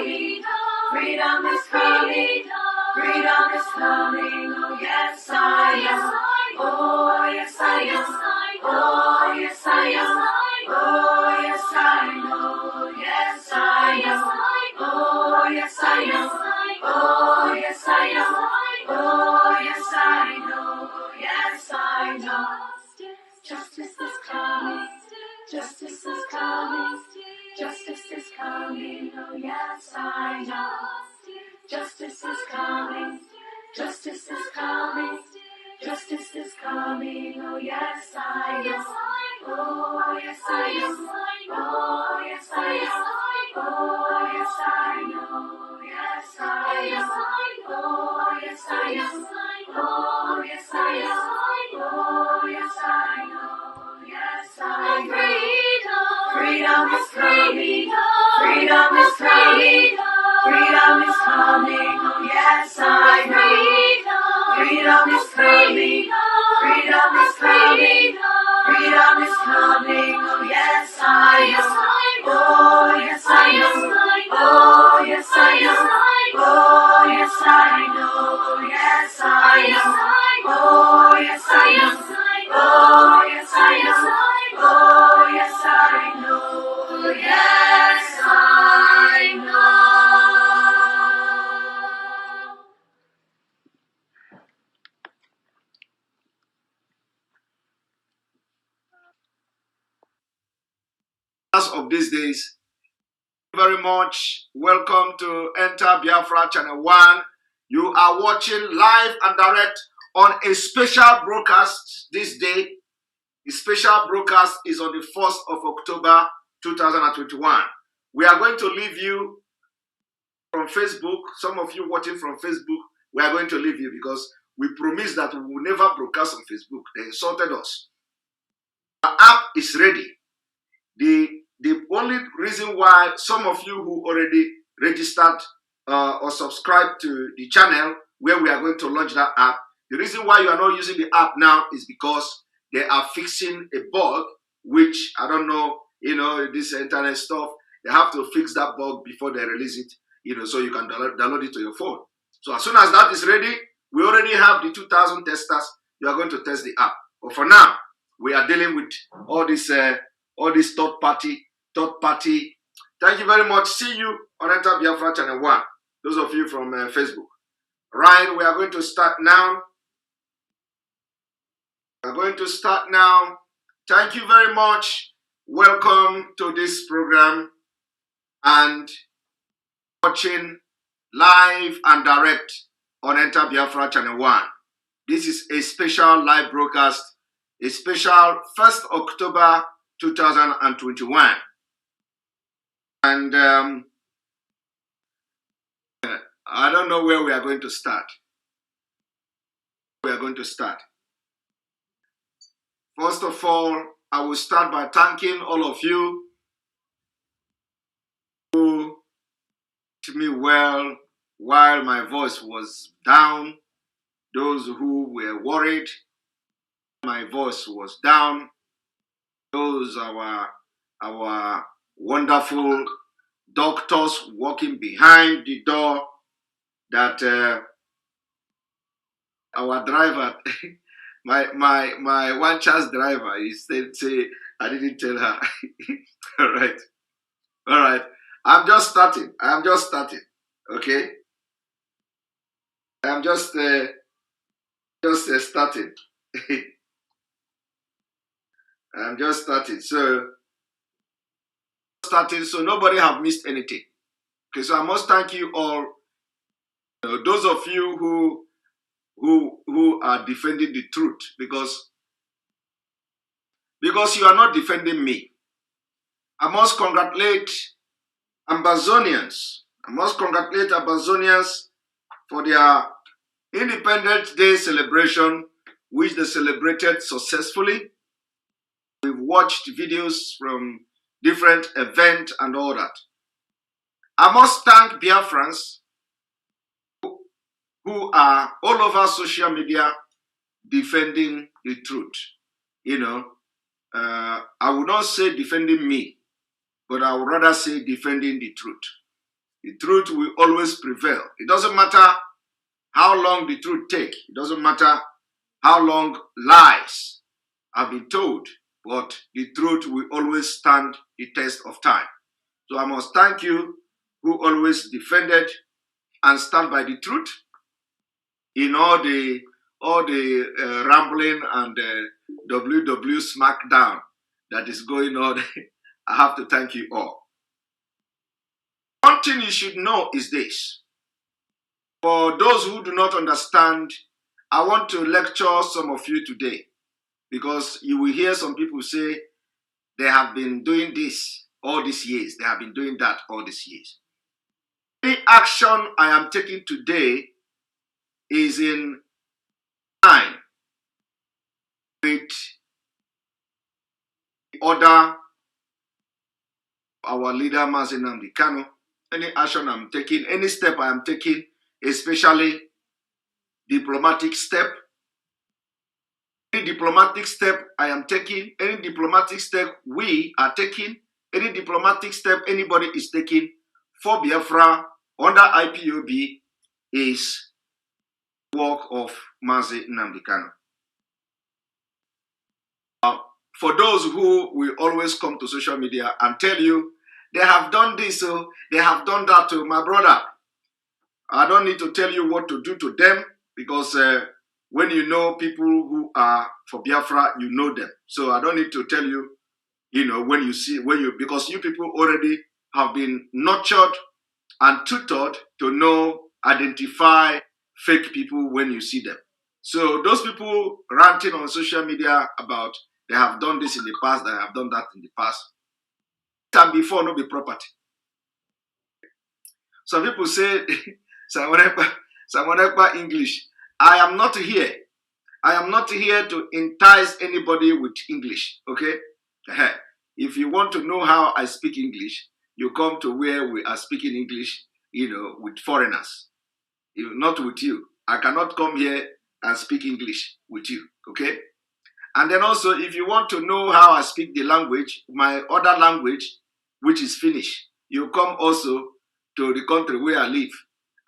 coming. Freedom is coming. Freedom is coming. Oh yes, I am. Oh yes, I am. Oh yes, I am. Oh yes, I know. Yes, I am. Oh yes, I am. Oh yes, I am. Oh yes, I know. Yes, I know. Justice is coming. Justice is coming. Justice is coming. Oh yes, I know. Justice is coming. Justice is coming. Justice is coming. Oh yes, I know. Oh yes, I am. Oh yes, I am. Oh yes, I know. Yes, I am. Oh yes, I am. Oh yes, I am. Oh yes, I know. Yes, I know. Freedom is coming. Freedom is coming. Freedom is coming. Oh yes, I know. Freedom is coming. Freedom is coming. Freedom is coming. Oh yes, I am. Oh yes, I am. Oh yes, I am. Oh yes, I know. Yes, I am. Oh yes, I am. Oh yes, I am. Oh yes, I know. Yes, I know. Of these days, very much welcome to Enter Biafra Channel 1. You are watching live and direct on a special broadcast this day. The special broadcast is on the 1st of October 2021. We are going to leave you from Facebook. Some of you watching from Facebook, we are going to leave you because we promised that we will never broadcast on Facebook. They insulted us. Our app is ready. The only reason why some of you who already registered or subscribed to the channel where we are going to launch that app, the reason why you are not using the app now is because they are fixing a bug, which I don't know, this internet stuff, they have to fix that bug before they release it, so you can download it to your phone. So as soon as that is ready, we already have the 2,000 testers. You are going to test the app. But for now, we are dealing with all this third party. Thank you very much. See you on Enter Biafra Channel 1. Those of you from Facebook. Right, we are going to start now. We're going to start now. Thank you very much. Welcome to this program and watching live and direct on Enter Biafra Channel 1. This is a special live broadcast, a special 1st October 2021. And I don't know where we are going to start. First of all, I will start by thanking all of you who treated me well while my voice was down. Those who were worried my voice was down. Those our wonderful doctors walking behind the door that our driver, my one chance driver, he said, say, I didn't tell her. All right. I'm just starting. Okay. I'm just starting. I'm just starting. So nobody have missed anything. Okay, so I must thank you all. Those of you who are defending the truth, because you are not defending me. I must congratulate Ambazonians. For their Independence Day celebration, which they celebrated successfully. We've watched videos from different events and all that. I must thank Biafrans who are all over social media defending the truth. I would not say defending me, but I would rather say defending the truth. The truth will always prevail. It doesn't matter how long the truth takes. It doesn't matter how long lies have been told, but the truth will always stand the test of time. So I must thank you who always defended and stand by the truth in all the rambling and WW smackdown that is going on. I have to thank you all. One thing you should know is this. For those who do not understand, I want to lecture some of you today, because you will hear some people say they have been doing this all these years. They have been doing that all these years. The action I am taking today is in line with the order our leader Mazi. Any action I'm taking, any step I am taking, especially diplomatic step, any diplomatic step I am taking, any diplomatic step we are taking, any diplomatic step anybody is taking for Biafra under IPOB is work of Mazi Nnamdi Kanu. For those who will always come to social media and tell you they have done this, so they have done that to my brother, I don't need to tell you what to do to them, because when you know people who are for Biafra, you know them. So I don't need to tell you, because you people already have been nurtured and tutored to know, identify fake people when you see them. So those people ranting on social media about they have done this in the past, they have done that in the past, and before no be property. Some people say, Ekpa English. I am not here. I am not here to entice anybody with English, okay? If you want to know how I speak English, you come to where we are speaking English, with foreigners, not with you. I cannot come here and speak English with you, okay? And then also, if you want to know how I speak the language, my other language, which is Finnish, you come also to the country where I live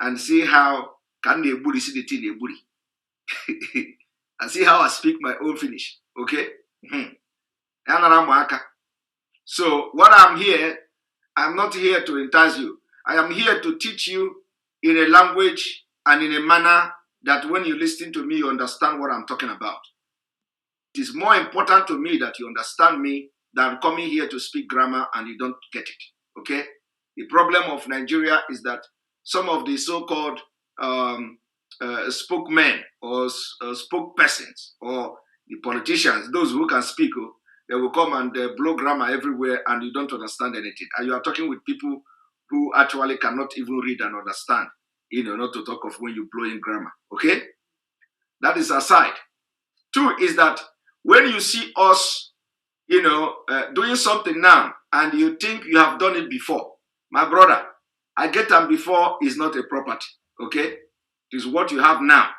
and see how and see how I speak my own Finnish, okay? So what I'm here, I'm not here to entice you. I am here to teach you in a language and in a manner that when you listen to me, you understand what I'm talking about. It is more important to me that you understand me than coming here to speak grammar and you don't get it, okay? The problem of Nigeria is that some of the so-called spokesmen or spokespersons or the politicians, those who can speak, they will come and blow grammar everywhere and you don't understand anything. And you are talking with people who actually cannot even read and understand, not to talk of when you blow in grammar, okay? That is aside. Two is that when you see us, doing something now and you think you have done it before, my brother, I get them before is not a property, okay? It is what you have now.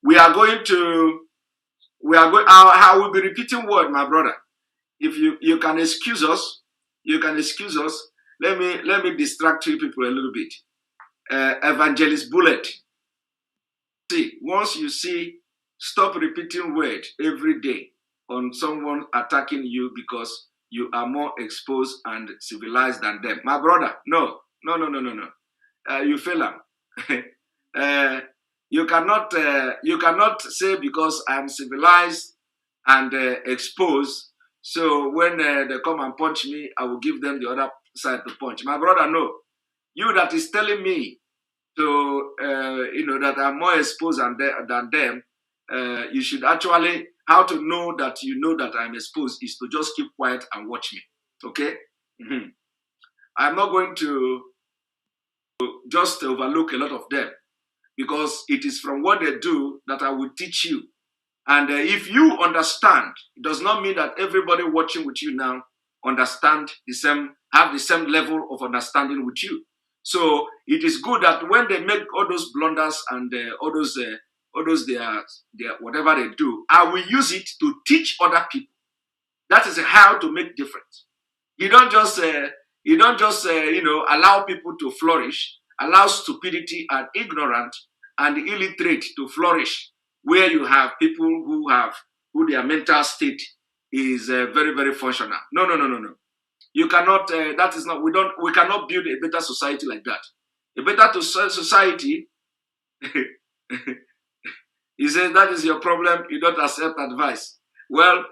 I will be repeating word, my brother. If you can excuse us, Let me distract you people a little bit. Evangelist Bullet. See, once you see, stop repeating word every day on someone attacking you because you are more exposed and civilized than them. My brother, no. You fail them. You cannot say because I'm civilized and exposed, so when they come and punch me, I will give them the other side to punch. My brother, no. You that is telling me to, that I'm more exposed than them, you should actually, how to know that you know that I'm exposed is to just keep quiet and watch me, okay? I'm not going to just overlook a lot of them because it is from what they do that I will teach you. And if you understand, it does not mean that everybody watching with you now have the same level of understanding with you. So it is good that when they make all those blunders and all those whatever they do, I will use it to teach other people. That is how to make difference. You don't just You don't just, allow people to flourish, allow stupidity and ignorance and illiterate to flourish, where you have people who their mental state is very, very functional. No, no, no, no, no. You cannot, that is not, we cannot build a better society like that. A better society, he says that is your problem, you don't accept advice. Well,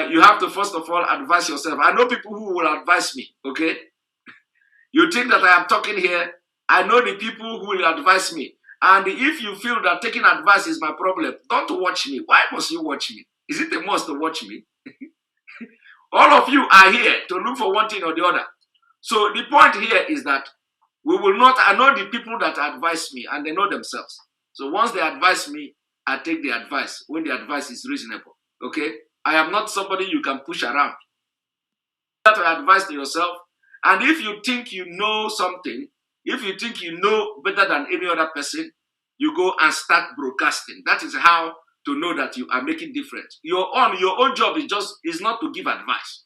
you have to first of all advise yourself. I know people who will advise me, okay? You think that I am talking here, I know the people who will advise me. And if you feel that taking advice is my problem, don't watch me. Why must you watch me? Is it a must to watch me? All of you are here to look for one thing or the other. So the point here is that we will not, I know the people that advise me and they know themselves. So once they advise me, I take the advice when the advice is reasonable. Okay? I am not somebody you can push around. You have to advise to yourself. And if you think you know something, if you think you know better than any other person, you go and start broadcasting. That is how to know that you are making difference. Your own job is not to give advice.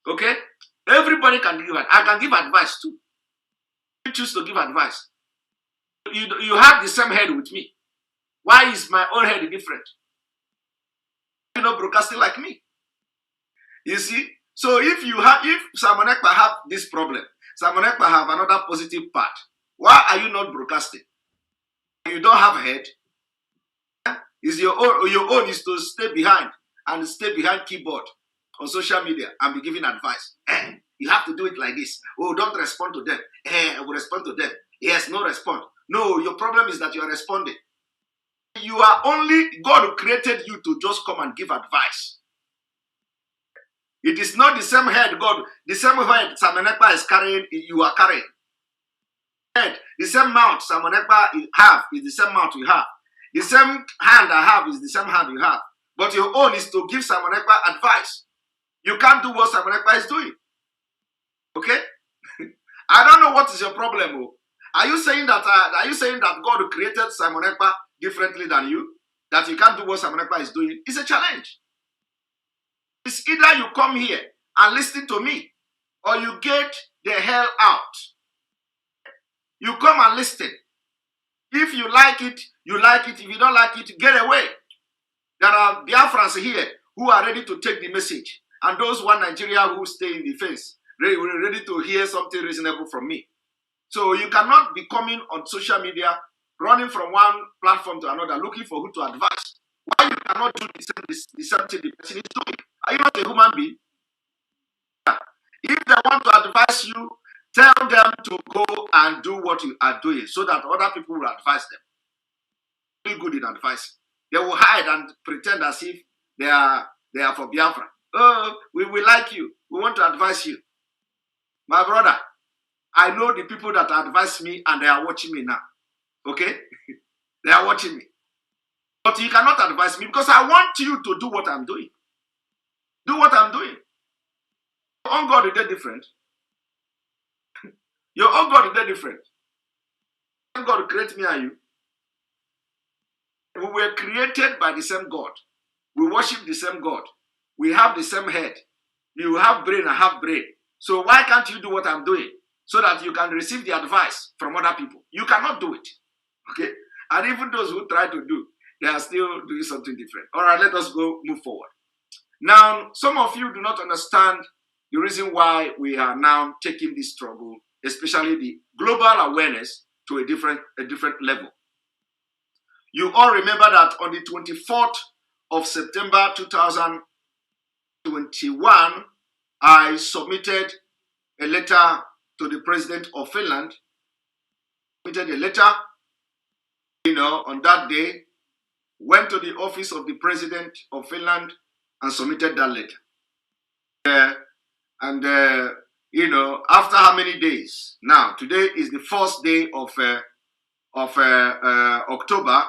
Okay? Everybody can give advice. I can give advice too. You choose to give advice. You have the same head with me. Why is my own head different? You know, broadcasting like me. You see? So if Simon Ekpa have this problem, Simon Ekpa have another positive part, why are you not broadcasting? You don't have a head. Is your own is to stay behind and stay behind keyboard on social media and be giving advice. You have to do it like this. Oh, don't respond to them. I will respond to them. Yes, no response. No, your problem is that you are responding. You are only, God created you to just come and give advice. It is not the same head the same head Simon Ekpa is carrying, you are carrying. Head, the same mouth Simon Ekpa have is the same mouth you have. The same hand I have is the same hand you have. But your own is to give Simon Ekpa advice. You can't do what Simon Ekpa is doing. Okay? I don't know what is your problem. Are you saying that God created Simon Ekpa differently than you? That you can't do what Simon Ekpa is doing? It's a challenge. It's either you come here and listen to me, or you get the hell out. You come and listen. If you like it, you like it. If you don't like it, get away. There are Biafrans here who are ready to take the message. And those one Nigeria who stay in the fence, ready to hear something reasonable from me. So you cannot be coming on social media, running from one platform to another, looking for who to advise. Why you cannot do the same thing the person is doing? Are you not a human being? If they want to advise you, tell them to go and do what you are doing so that other people will advise them. Be good in advice. They will hide and pretend as if they are for Biafra. Oh, we like you. We want to advise you. My brother, I know the people that advise me and they are watching me now. Okay? They are watching me. But you cannot advise me because I want you to do what I'm doing. Do what I'm doing. Your own God is that different. Your own God is that different. God created me and you. We were created by the same God. We worship the same God. We have the same head. You have brain, I have brain. So why can't you do what I'm doing so that you can receive the advice from other people? You cannot do it. Okay? And even those who try to do, they are still doing something different. All right, let us move forward. Now, some of you do not understand the reason why we are now taking this struggle, especially the global awareness, to a different level. You all remember that on the 24th of September 2021, I submitted a letter to the president of Finland. Submitted a letter, on that day, went to the office of the president of Finland and submitted that letter. After how many days? Now, today is the first day of October.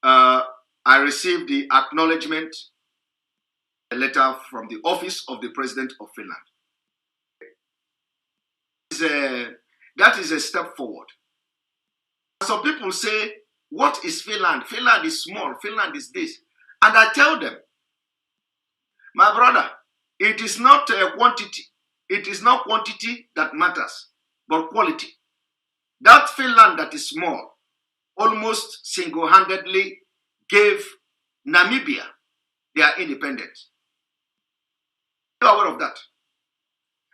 I received the acknowledgement letter from the office of the president of Finland. That is a step forward. Some people say, what is Finland? Finland is small. Finland is this. And I tell them, my brother, it is not a quantity. it is not quantity that matters, but quality. That Finland that is small almost single-handedly gave Namibia their independence. Are you aware of that?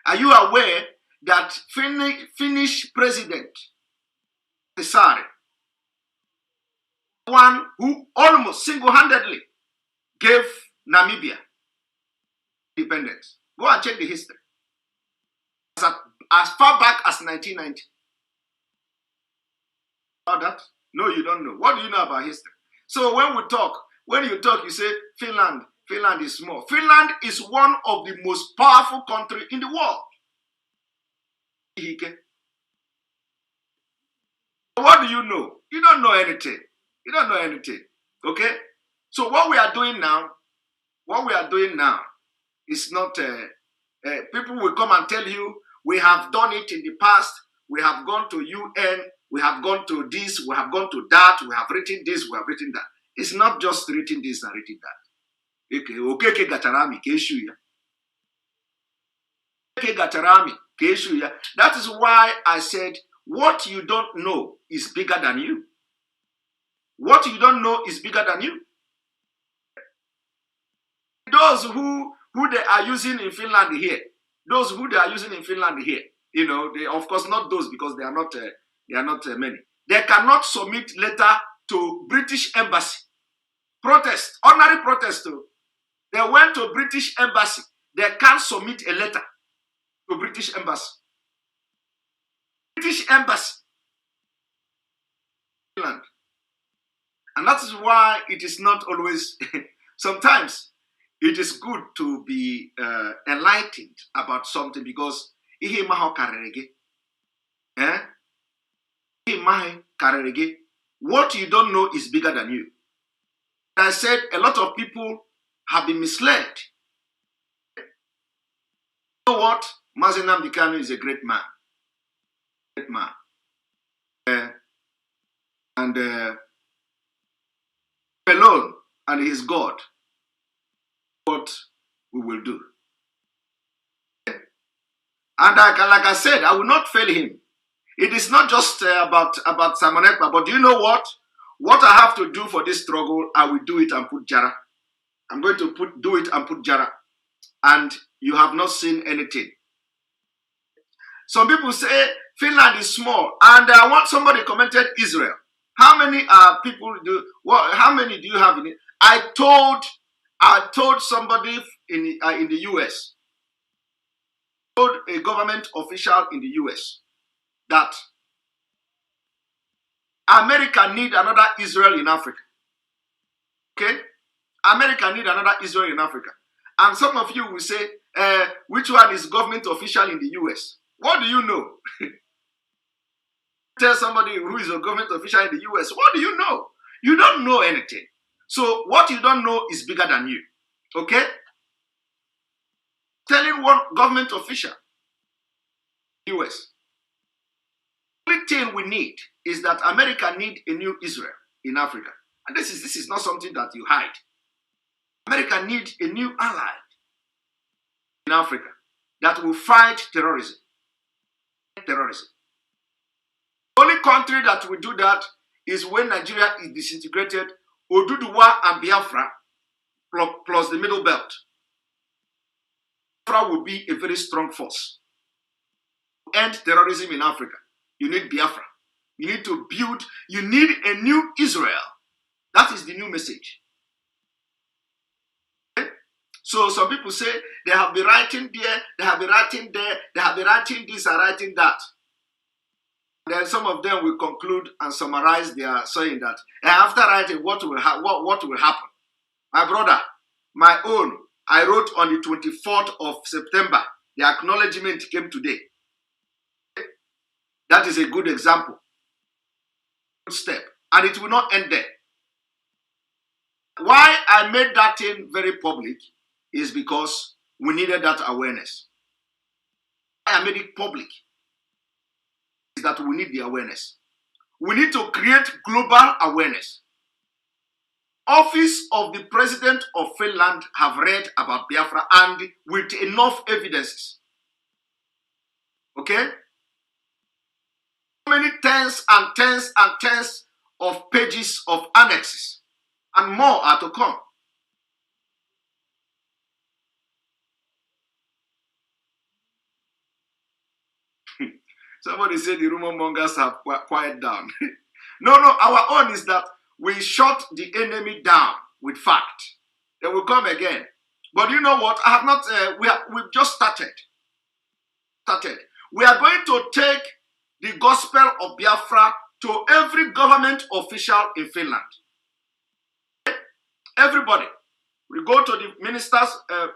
Are you aware that Finnish president, Sarri, one who almost single-handedly gave Namibia independence? Go and check the history. As far back as 1990. About that? No, you don't know. What do you know about history? So when you talk, you say Finland is small. Finland is one of the most powerful countries in the world. What do you know? You don't know anything. You don't know anything. Okay? So what we are doing now is not, people will come and tell you, we have done it in the past, we have gone to UN, we have gone to this, we have gone to that, we have written this, we have written that. It's not just written this and written that. Okay, gatarami, keshuya. That is why I said, what you don't know is bigger than you. What you don't know is bigger than you. Those who they are using in Finland here, you know, they, of course not those, because they are not many. They cannot submit letter to British embassy. Protest, ordinary protest too. They went to British embassy. They can't submit a letter to British embassy. British embassy. Finland. And that is why it is not always, sometimes it is good to be enlightened about something, because what you don't know is bigger than you. I said a lot of people have been misled. You know what? Mazi is a great man. Great man. Alone and his God, what we will do. And like I said, I will not fail him. It is not just about Simon Ekpa, but do you know what? What I have to do for this struggle, I will do it and put Jara. I'm going to do it and put Jara. And you have not seen anything. Some people say Finland is small, and I want somebody commented Israel. How many people do? How many do you have in it? I told somebody in the US. Told a government official in the US that America need another Israel in Africa. Okay? America need another Israel in Africa. And some of you will say, which one is government official in the US? What do you know? Tell somebody who is a government official in the US, what do you know? You don't know anything. So what you don't know is bigger than you. Okay? Telling one government official, US, the only thing we need is that America need a new Israel in Africa. And this is not something that you hide. America needs a new ally in Africa that will fight terrorism. Terrorism. The only country that will do that is when Nigeria is disintegrated, Oduduwa and Biafra plus the Middle Belt. Biafra will be a very strong force. To end terrorism in Africa, you need Biafra. You need to build, you need a new Israel. That is the new message. Okay? So some people say they have been writing there, they have been writing there, they have been writing this and writing that. Then some of them will conclude and summarize their saying that after writing, what will happen? My brother, my own, I wrote on the 24th of September. The acknowledgement came today. That is a good example. Good step. And it will not end there. Why I made that thing very public is because we needed that awareness. Why I made it public is that we need the awareness. We need to create global awareness. Office of the President of Finland have read about Biafra and with enough evidences. Okay? Many tens and tens and tens of pages of annexes, and more are to come. Somebody said the rumor mongers have quiet down. No, our own is that we shut the enemy down with fact. They will come again. But you know what? I have not. We've just started. We are going to take the gospel of Biafra to every government official in Finland. Everybody. We go to the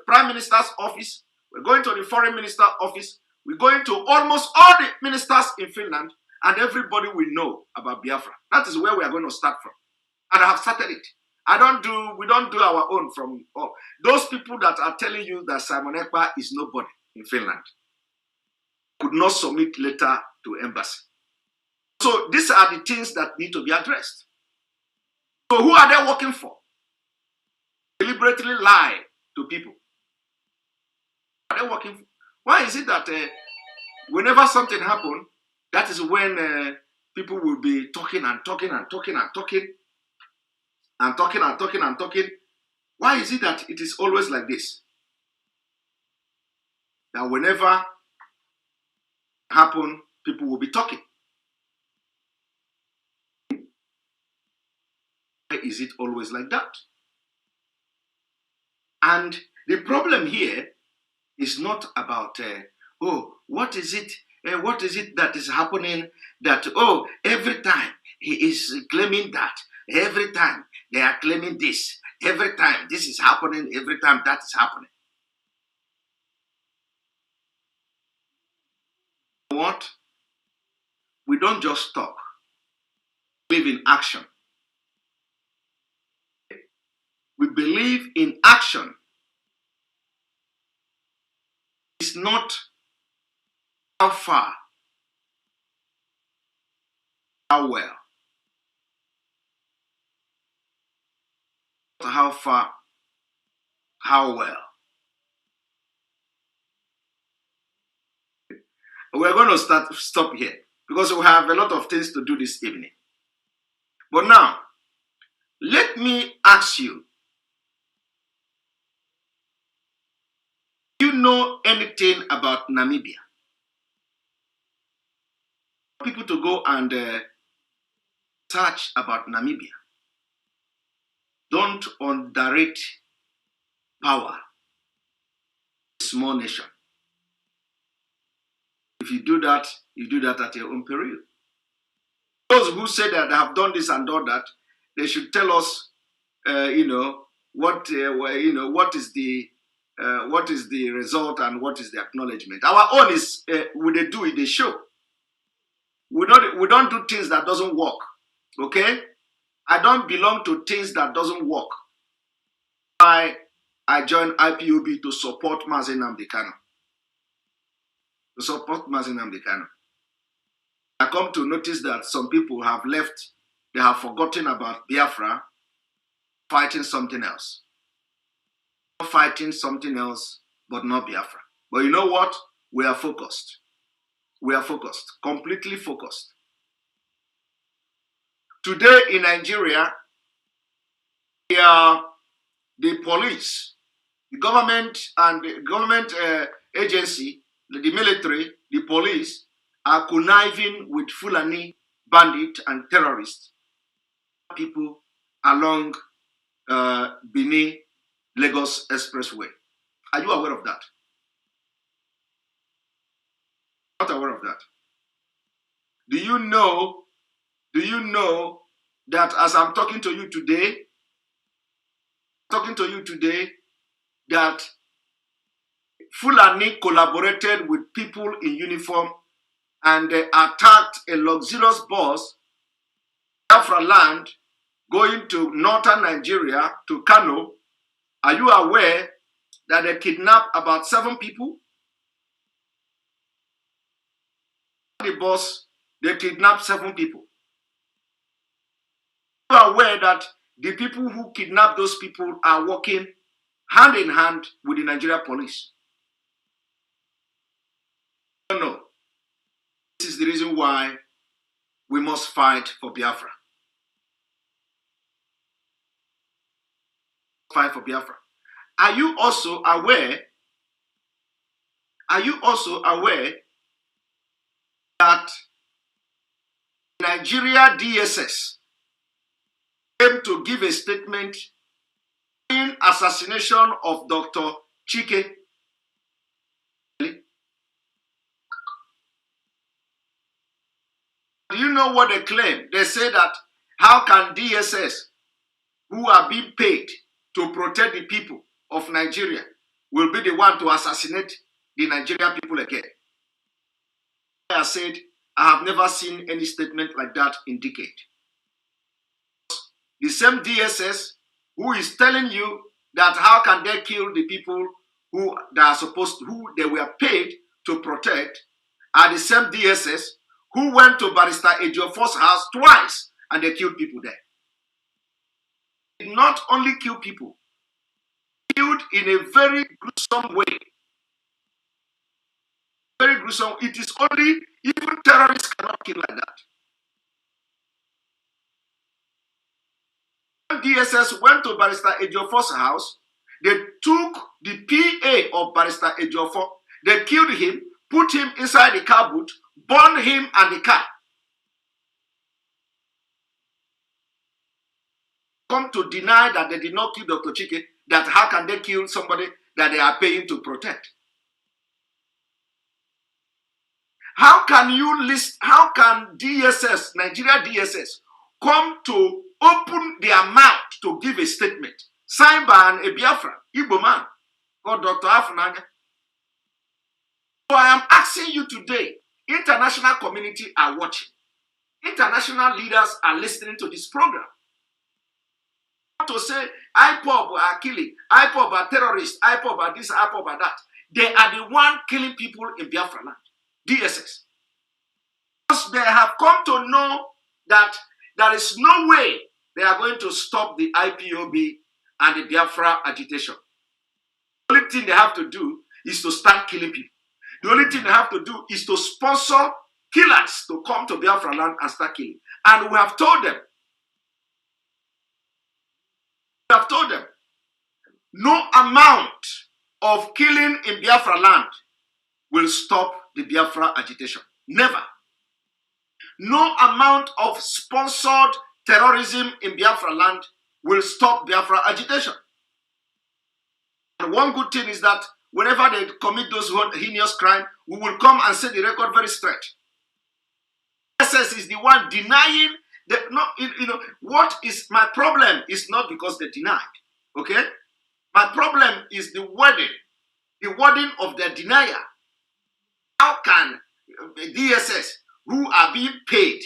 prime minister's office. We're going to the foreign minister's office. We're going to almost all the ministers in Finland, and everybody will know about Biafra. That is where we are going to start from. And I have started it. We don't do our own from those people that are telling you that Simon Ekpa is nobody in Finland. Could not submit letter to embassy. So these are the things that need to be addressed. So who are they working for? Deliberately lie to people. What are they working for? Why is it that whenever something happens, that is when people will be talking and talking and talking and talking and talking and talking and talking? Why is it that it is always like this? That whenever happen, people will be talking. Why is it always like that? And the problem here is not about, what is it? What is it that is happening that, every time he is claiming that, every time they are claiming this, every time this is happening, every time that is happening. What? We don't just talk. We live in action. We believe in action. It's not how far, how well. How far, how well. We're going to stop here because we have a lot of things to do this evening. But now, let me ask you, do you know anything about Namibia? People to go and search about Namibia. Don't underrate power. A small nation. If you do that at your own peril. Those who say that they have done this and done that, they should tell us, what is the result and what is the acknowledgement. Our own is when they do it, they show. We don't do things that doesn't work. Okay? I don't belong to things that doesn't work. I joined IPOB to support Mazi Nnamdi Kanu. To support Mazi Nnamdi Kanu. I come to notice that some people have left, they have forgotten about Biafra, fighting something else. Fighting something else, but not Biafra. But you know what? We are focused. We are focused, completely focused. Today in Nigeria, the police, the government and the government agency, the military, the police, are conniving with Fulani bandits and terrorists, people along Benin Lagos Expressway. Are you aware of that? Not aware of that. Do you know that as I'm talking to you today, that Fulani collaborated with people in uniform and they attacked a luxurious bus from land going to northern Nigeria to Kano? Are you aware that they kidnapped about 7 people? The bus, they kidnapped 7 people. Are you aware that the people who kidnapped those people are working hand in hand with the Nigeria police? No. This is the reason why we must fight for Biafra. Fight for Biafra. Are you also aware? Are you also aware that Nigeria DSS came to give a statement in assassination of Dr. Chike? Do you know what they claim? They say that how can DSS, who are being paid to protect the people of Nigeria, will be the one to assassinate the Nigerian people again? I said, I have never seen any statement like that in decades. The same DSS who is telling you that how can they kill the people who they were paid to protect, are the same DSS who went to Barrister Ejiofor's house twice and they killed people there. They did not only kill people, killed in a very gruesome way. Very gruesome. It is only, even terrorists cannot kill like that. When DSS went to Barrister Ejiofor's house, they took the PA of Barrister Ejiofor, they killed him, put him inside the car boot, burned him and the car. Come to deny that they did not kill Dr. Chike, that how can they kill somebody that they are paying to protect? How can you list, how can DSS, Nigeria DSS, come to open their mouth to give a statement signed by an Biafra, Igbo man, called Dr. Afunanya? So I am asking you today, international community are watching. International leaders are listening to this program. To say Ipob are killing, Ipob are terrorists, Ipob are this, Ipob are that. They are the one killing people in Biafra land, DSS. Because they have come to know that there is no way they are going to stop the IPOB and the Biafra agitation. The only thing they have to do is to start killing people. The only thing they have to do is to sponsor killers to come to Biafra land and start killing. And we have told them, no amount of killing in Biafra land will stop the Biafra agitation. Never. No amount of sponsored terrorism in Biafra land will stop Biafra agitation. And one good thing is that whenever they commit those heinous crimes, we will come and set the record very straight. SS is the one denying that. No, what is my problem is not because they denied. Okay? My problem is the wording of the denier. How can DSS, who are being paid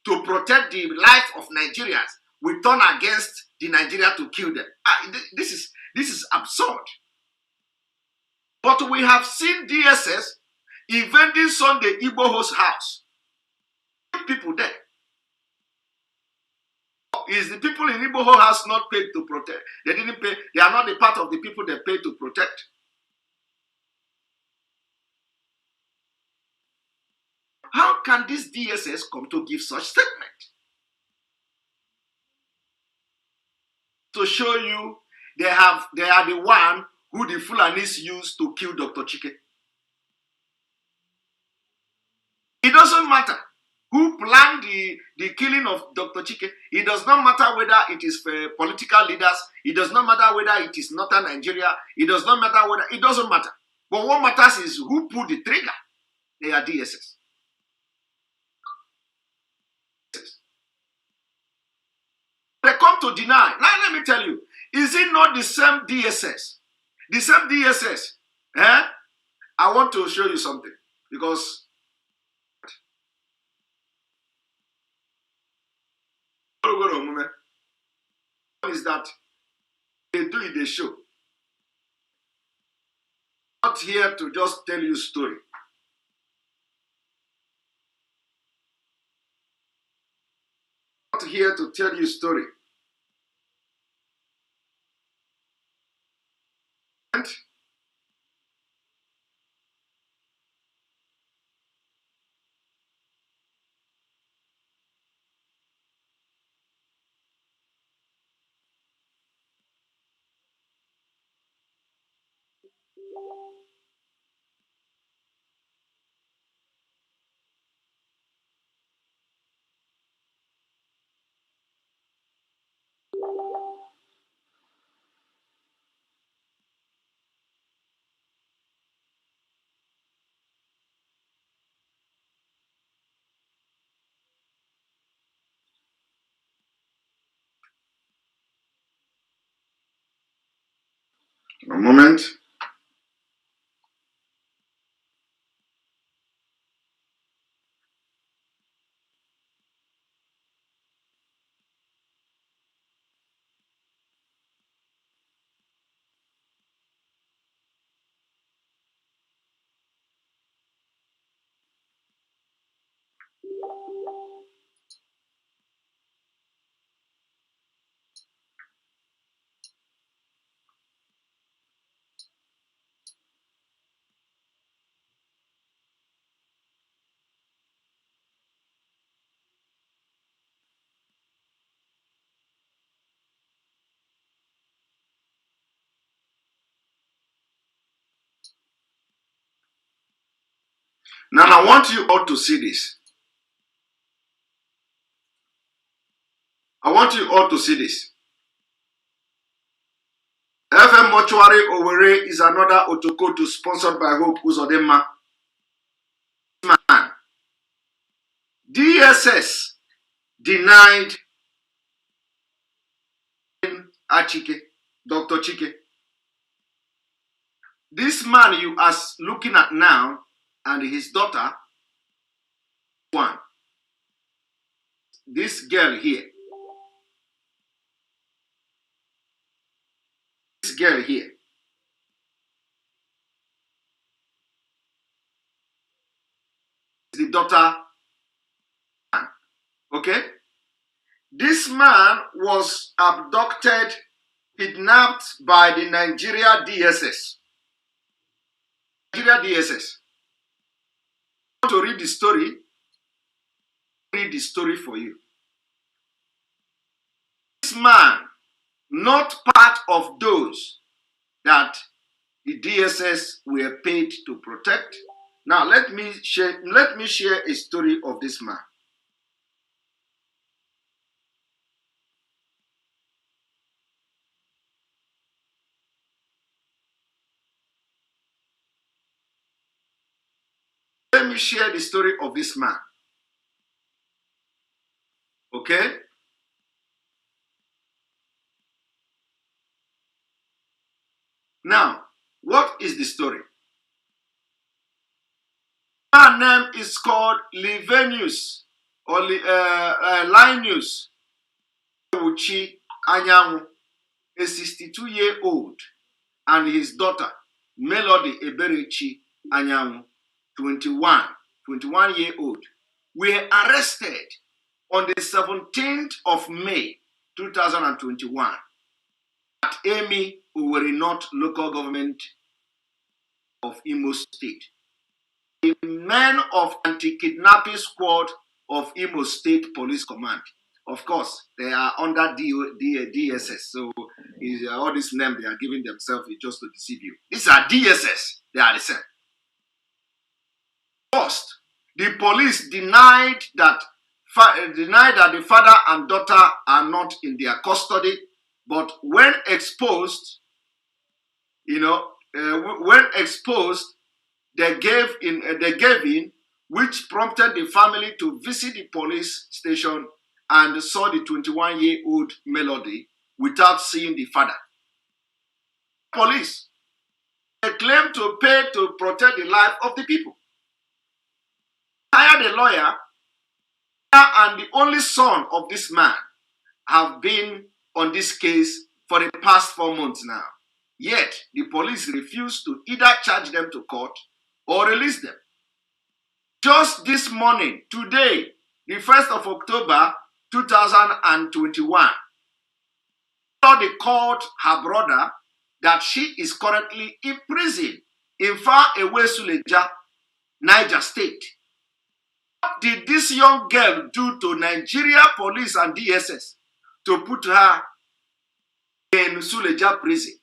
to protect the life of Nigerians, will turn against the Nigeria to kill them? This is absurd. But we have seen DSS invading Sunday Igboho's house. People there. Is the people in Igboho house not paid to protect? They didn't pay. They are not a part of the people they paid to protect. How can this DSS come to give such statement? To show you they are the one who the Fulanis used to kill Dr. Chike. It doesn't matter who planned the killing of Dr. Chike. It does not matter whether it is political leaders. It does not matter whether it is Northern Nigeria. It does not matter whether, it doesn't matter. But what matters is who pulled the trigger. They are DSS. They come to deny. Now let me tell you, is it not the same DSS? The same DSS. I want to show you something because is that they do it, they show. Not here to just tell you story. Not here to tell you story. And A moment. Now I want you all to see this. I want you all to see this. FM Mortuary Owerri is another Otokoto sponsored by Hope Uzodema. Man. DSS denied Achike, Dr. Chike. This man you are looking at now and his daughter, one. This girl here. This girl here. The daughter. Okay? This man was abducted, kidnapped by the Nigeria DSS. Nigeria DSS. I want to read the story. Read the story for you. This man, not part of those that the DSS were paid to protect. Now let me share a story of this man. Let me share the story of this man. Okay? Now, what is the story? Her name is called Livenius or Linus Uchi Anyanwu, a 62-year-old, and his daughter, Melody Eberechi Anyanwu, 21-year-old, were arrested on the 17th of May, 2021 at Emi Owerri North local government of Imo State. A men of anti-kidnapping squad of Imo State Police Command. Of course, they are under DSS, so all this name they are giving themselves is just to deceive you. These are DSS. They are the same. First, the police denied that the father and daughter are not in their custody, but when exposed, they gave in, which prompted the family to visit the police station and saw the 21-year-old Melody without seeing the father. Police, they claim to pay to protect the life of the people. Hired a lawyer, and the only son of this man have been on this case for the past 4 months now. Yet, the police refuse to either charge them to court or release them. Just this morning, today, the 1st of October, 2021, they called her brother that she is currently in prison in far away Suleja, Niger State. What did this young girl do to Nigeria police and DSS to put her in Suleja prison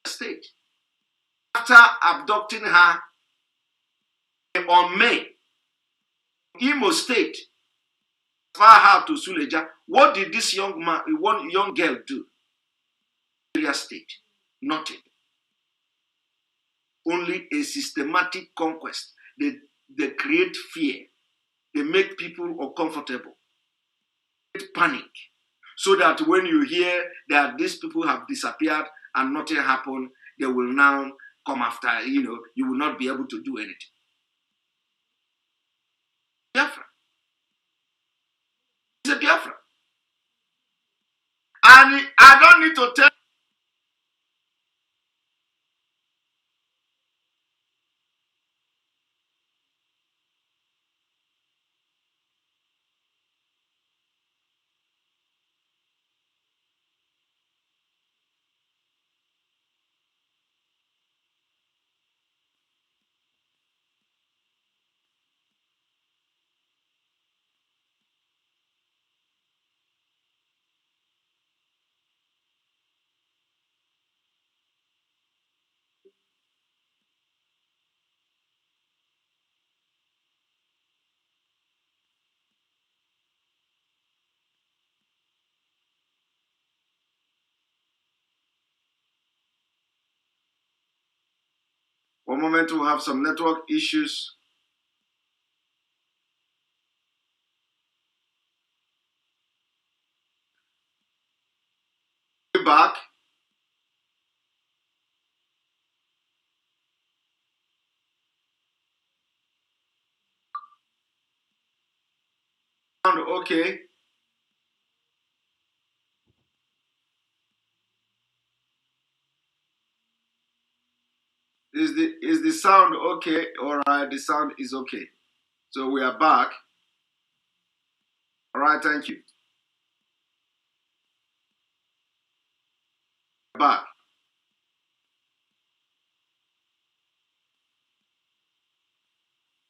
state? after abducting her on May, Imo State, far her to Suleja, what did this young girl do? Area State, nothing. Only a systematic conquest. They create fear. They make people uncomfortable. Panic. So that when you hear that these people have disappeared and nothing happened, they will now come after, you will not be able to do anything. Biafra. It's a Biafra. And I don't need to tell. One moment, we have some network issues. We're back. Okay. Is the sound okay? All right, the sound is okay. So we are back. All right, thank you. Back.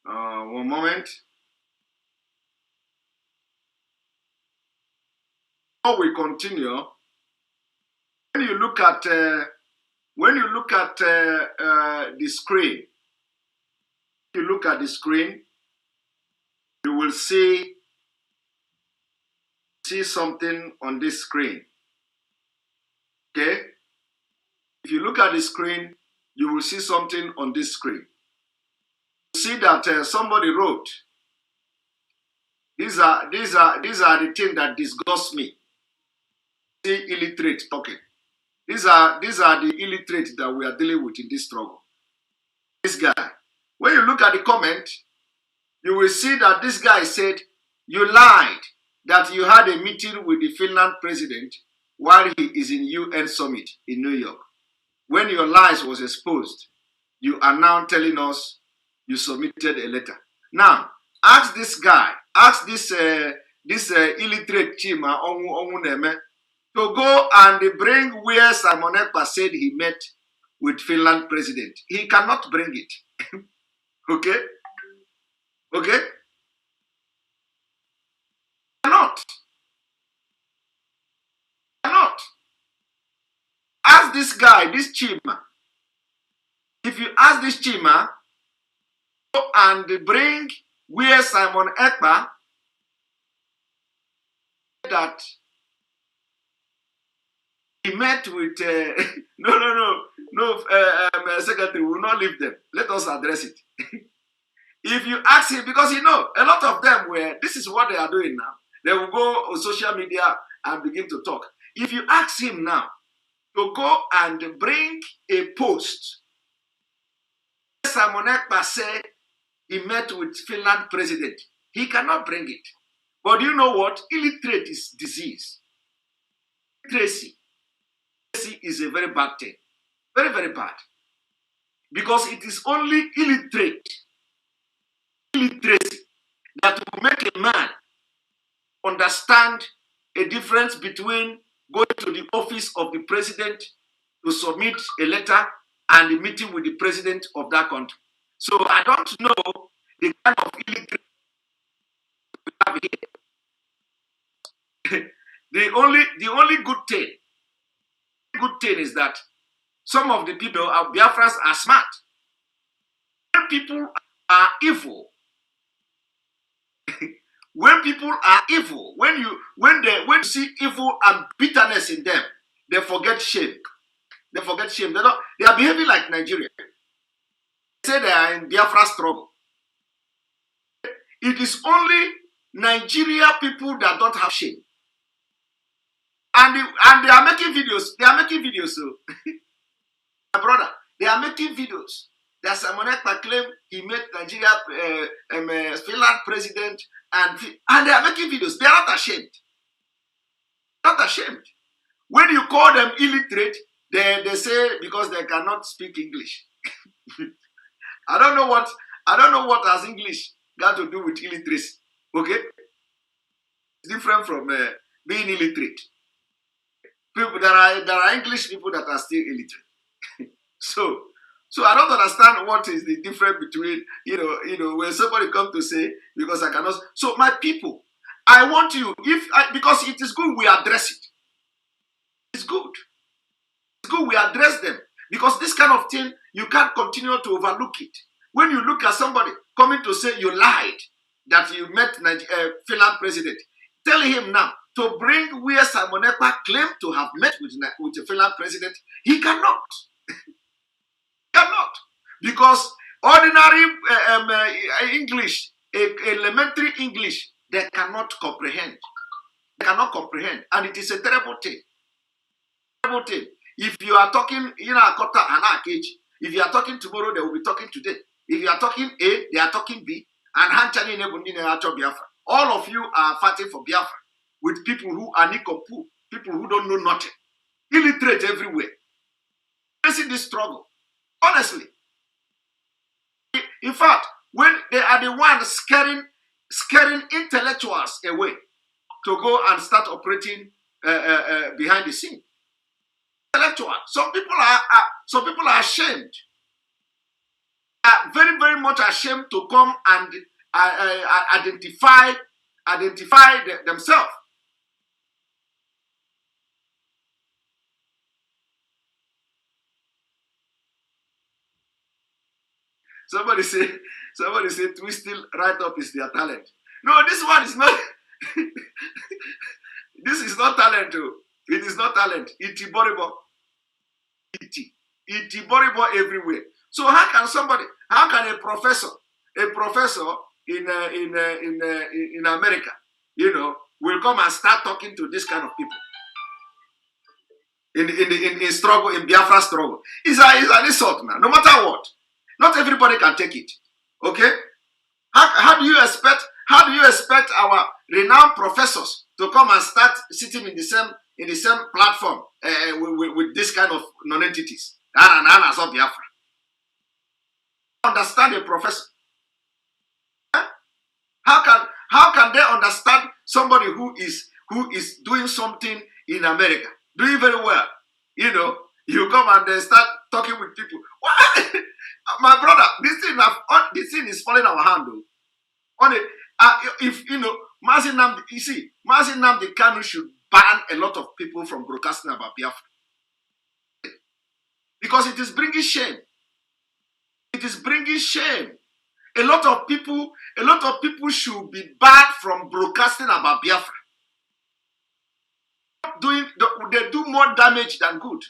One moment. Before we continue, when you look at the screen, you will see something on this screen. Okay? If you look at the screen, you will see something on this screen. You see that somebody wrote, these are the things that disgust me. See illiterate talking. These are the illiterate that we are dealing with in this struggle. This guy. When you look at the comment, you will see that this guy said, you lied that you had a meeting with the Finland president while he is in UN summit in New York. When your lies was exposed, you are now telling us you submitted a letter. Now, ask this guy, ask this illiterate Chima Onwuneme to go and bring where Simon Ekpa said he met with Finland president. He cannot bring it. Okay? Okay? Cannot. Cannot. Ask this guy, this Chima. If you ask this Chima, go and bring where Simon Ekpa that he met with secretary, we will not leave them. Let us address it. If you ask him, because a lot of them this is what they are doing now. They will go on social media and begin to talk. If you ask him now to go and bring a post, Simon Ekpa said he met with Finland president, he cannot bring it. But you know what? Illiterate is disease. Illiteracy is a very bad thing. Very, very bad. Because it is only illiteracy that will make a man understand a difference between going to the office of the president to submit a letter and the meeting with the president of that country. So I don't know the kind of illiteracy we have here. the only good thing is that some of the people of Biafras are smart. When people are evil, when people are evil, when you see evil and bitterness in them, they forget shame. They forget shame. They are behaving like Nigeria. They say they are in Biafra struggle. It is only Nigeria people that don't have shame. And they are making videos. They are making videos. So, my brother, they are making videos. There's a Ekpa claim he made Nigeria Finland president, and they are making videos. They are not ashamed. Not ashamed. When you call them illiterate, they say because they cannot speak English. I don't know what has English got to do with illiteracy. Okay, it's different from being illiterate. People there are English people that are still illiterate. So I don't understand what is the difference between when somebody comes to say because I cannot. So my people, I want you because it is good we address it. It's good. It's good we address them because this kind of thing you can't continue to overlook it. When you look at somebody coming to say you lied that you met Finland president, tell him now to bring where Simon Ekpa claimed to have met with the Finland president. He cannot. Cannot, because ordinary English, elementary English, they cannot comprehend. They cannot comprehend, and it is a terrible thing. Terrible thing. If you are talking, if you are talking tomorrow, they will be talking today. If you are talking A, they are talking B, and Biafra. All of you are fighting for Biafra with people who are Nikopu, people who don't know nothing, illiterate everywhere. Facing this struggle. Honestly, in fact, when they are the ones scaring intellectuals away to go and start operating behind the scene. Intellectual. Some people are ashamed. Are very, very much ashamed to come and identify themselves. Somebody say twisting right up is their talent. No, this one is not. This is not talent. It is not talent. Itiboribo. Itiboribo everywhere. So how can a professor in America, will come and start talking to this kind of people in struggle, in Biafra struggle? It's an insult, man. No matter what. Not everybody can take it. Okay? How do you expect our renowned professors to come and start sitting in the same platform with this kind of non-entities? Biafra. Understand a professor? How can they understand somebody who is doing something in America, doing very well? You come and they start talking with people. What? My brother, this thing is falling our hand, though. If Mazi Nnamdi Kanu should ban a lot of people from broadcasting about Biafra, because it is bringing shame. It is bringing shame. A lot of people should be banned from broadcasting about Biafra. They do more damage than good.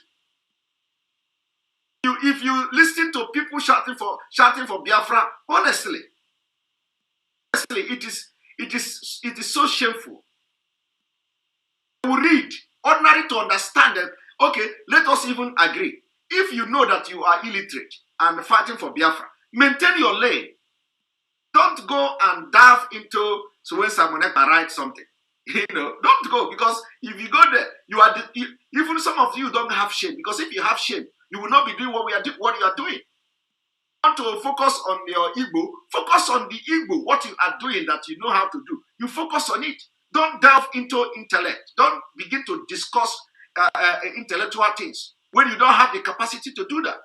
If you listen to people shouting for Biafra, honestly, it is so shameful. We read ordinary to understand that. Okay, let us even agree. If you know that you are illiterate and fighting for Biafra, maintain your lane. Don't go and dive into when Simon Ekpa writes something. Don't go, because if you go there, even some of you don't have shame. Because if you have shame, you will not be doing what you are doing. You want to focus on your Igbo, focus on the Igbo, what you are doing that you know how to do. You focus on it. Don't delve into intellect. Don't begin to discuss intellectual things when you don't have the capacity to do that.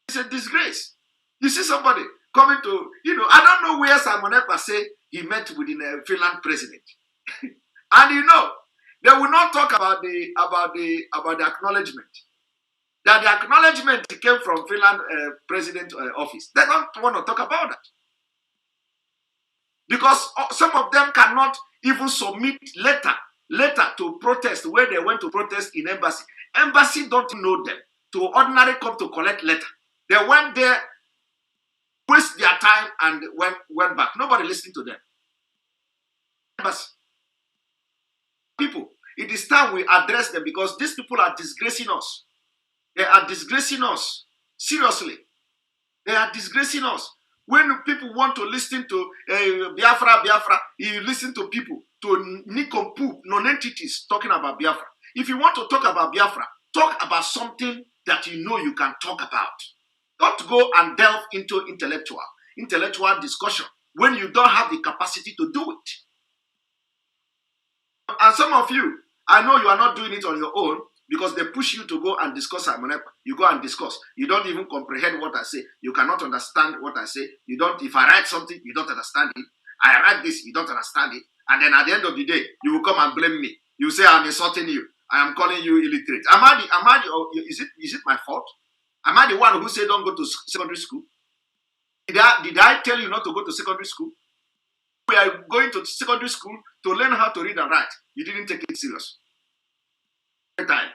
It's a disgrace. You see somebody coming to, I don't know where Simon Ekpa say he met with the Finland president. And they will not talk about the acknowledgement. that the acknowledgement came from Finland president office. They don't want to talk about that. Because some of them cannot even submit letter to protest where they went to protest in embassy. Embassy don't know them. To ordinary come to collect letter. They went there, waste their time, and went back. Nobody listened to them. Embassy. People, it is time we address them because these people are disgracing us. They are disgracing us. Seriously. They are disgracing us. When people want to listen to Biafra, you listen to people, to nincompoop, non-entities talking about Biafra. If you want to talk about Biafra, talk about something that you know you can talk about. Don't go and delve into intellectual discussion when you don't have the capacity to do it. And some of you, I know you are not doing it on your own because they push you to go and discuss Ekpa. You go and discuss. You don't even comprehend what I say. You cannot understand what I say. You don't. If I write something, you don't understand it. I write this, you don't understand it. And then at the end of the day, you will come and blame me. You say I'm insulting you. I am calling you illiterate. Is it my fault? Am I the one who said don't go to secondary school? Did I tell you not to go to secondary school? We are going to secondary school to learn how to read and write. You didn't take it serious. Time.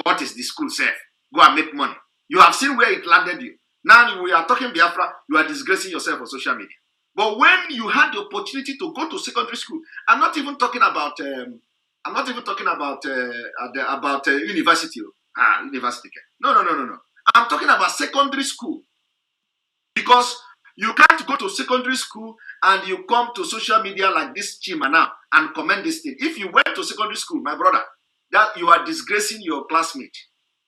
What is the school safe? Go and make money. You have seen where it landed you. Now we are talking Biafra, you are disgracing yourself on social media. But when you had the opportunity to go to secondary school, I'm not even talking about university. University. No. I'm talking about secondary school. Because you can't go to secondary school and you come to social media like this Chima now and comment this thing. If you went to secondary school, my brother, that you are disgracing your classmate.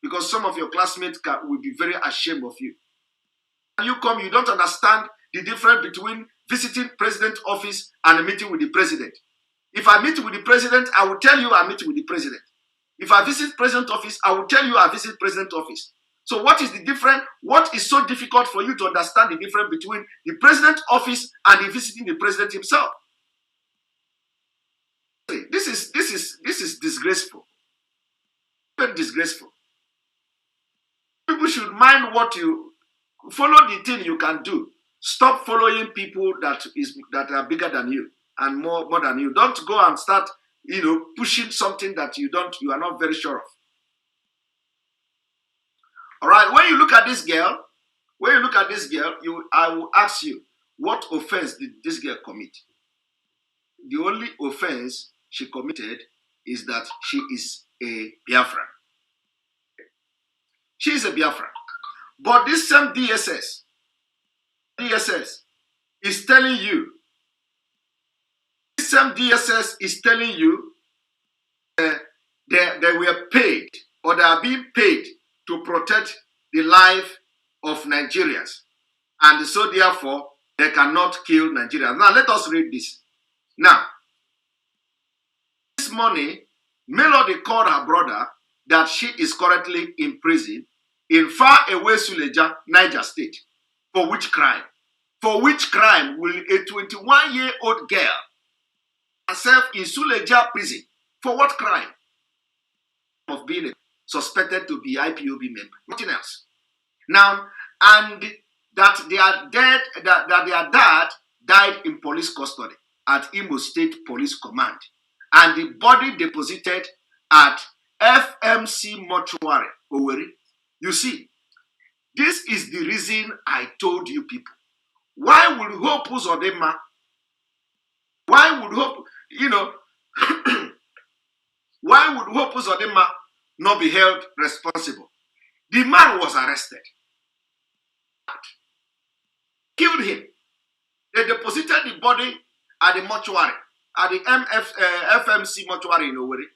Because some of your classmates will be very ashamed of you. When you come, you don't understand the difference between visiting president's office and meeting with the president. If I meet with the president, I will tell you I meet with the president. If I visit president's office, I will tell you I visit president's office. So what is the difference? What is so difficult for you to understand the difference between the president's office and the visiting the president himself? This is disgraceful. Very disgraceful. People should mind what you follow, the thing you can do. Stop following people that are bigger than you and more than you. Don't go and start, pushing something that you are not very sure of. All right, when you look at this girl, I will ask you, what offense did this girl commit? The only offense she committed is that she is a Biafran. She is a Biafran. But this same DSS is telling you, they were paid, or they are being paid to protect the life of Nigerians. And so therefore, they cannot kill Nigerians. Now, let us read this. Now, this morning, Melody called her brother that she is currently in prison in far away Suleja, Niger State. For which crime? For which crime will a 21-year-old girl herself in Suleja prison? For what crime? Of being suspected to be IPOB member, nothing else. Now, and that their dad died in police custody at Imo State Police Command, and the body deposited at FMC Mortuary, Owerri. You see, this is the reason I told you people. Why would Hope Uzodinma? Why would Hope, why would Hope Uzodinma not be held responsible? The man was arrested. Killed him. They deposited the body at the mortuary, at the FMC mortuary in Owerri.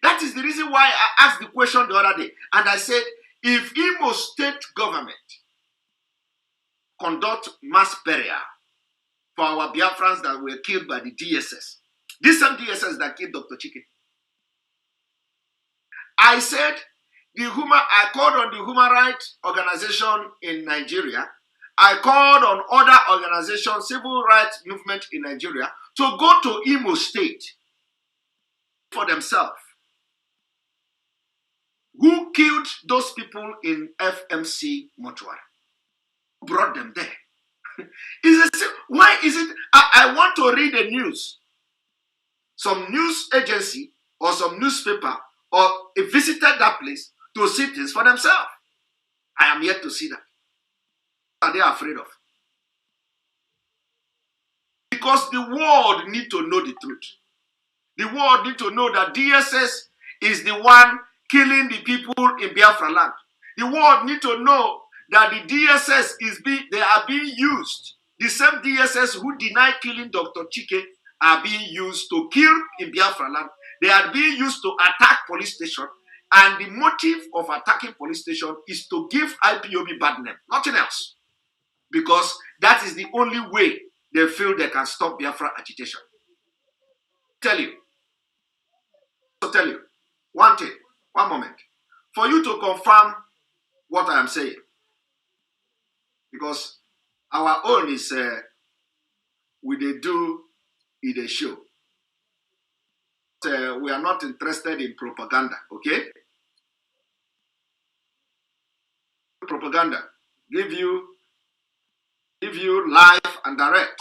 That is the reason why I asked the question the other day. And I said, if Imo State government conduct mass burial for our Biafrans that were killed by the DSS, this same DSS that killed Dr. Chike, I said, I called on the human rights organization in Nigeria. I called on other organizations, civil rights movement in Nigeria, to go to Imo State for themselves. Who killed those people in FMC mortuary? Who brought them there? Why is it? I want to read the news. Some news agency or some newspaper or visited that place to see things for themselves. I am yet to see that. What are they afraid of? Because the world need to know the truth. The world need to know that DSS is the one killing the people in Biafra land. The world need to know that the DSS they are being used. The same DSS who deny killing Dr. Chike are being used to kill in Biafra land. They are being used to attack police station. And the motive of attacking police station is to give IPOB bad name. Nothing else. Because that is the only way they feel they can stop Biafra agitation. Tell you one thing, one moment. For you to confirm what I am saying. Because our own is we they do in a show. We are not interested in propaganda, okay? Propaganda give you live and direct.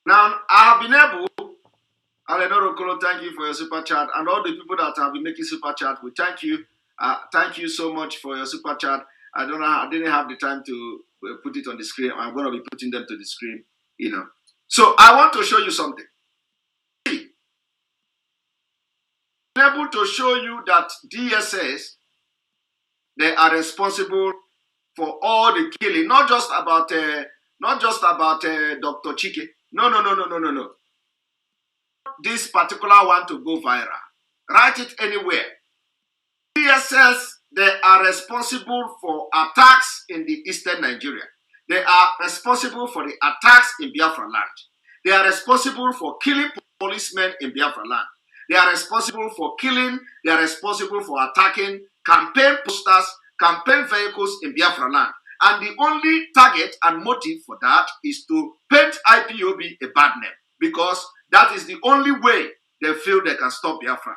Now, I have been able, Alenoro Kolo, thank you for your super chat, and all the people that have been making super chat, we thank you. Thank you so much for your super chat. I didn't have the time to put it on the screen. I'm going to be putting them to the screen, you know. So I want to show you something. I'm able to show you that DSS, they are responsible for all the killing, not just about Dr. Chike. No. This particular one to go viral. Write it anywhere. DSS, they are responsible for attacks in the eastern Nigeria. They are responsible for the attacks in Biafra land. They are responsible for killing policemen in Biafra land. They are responsible for killing, they are responsible for attacking campaign posters, campaign vehicles in Biafra land. And the only target and motive for that is to paint IPOB a bad name. Because that is the only way they feel they can stop Biafra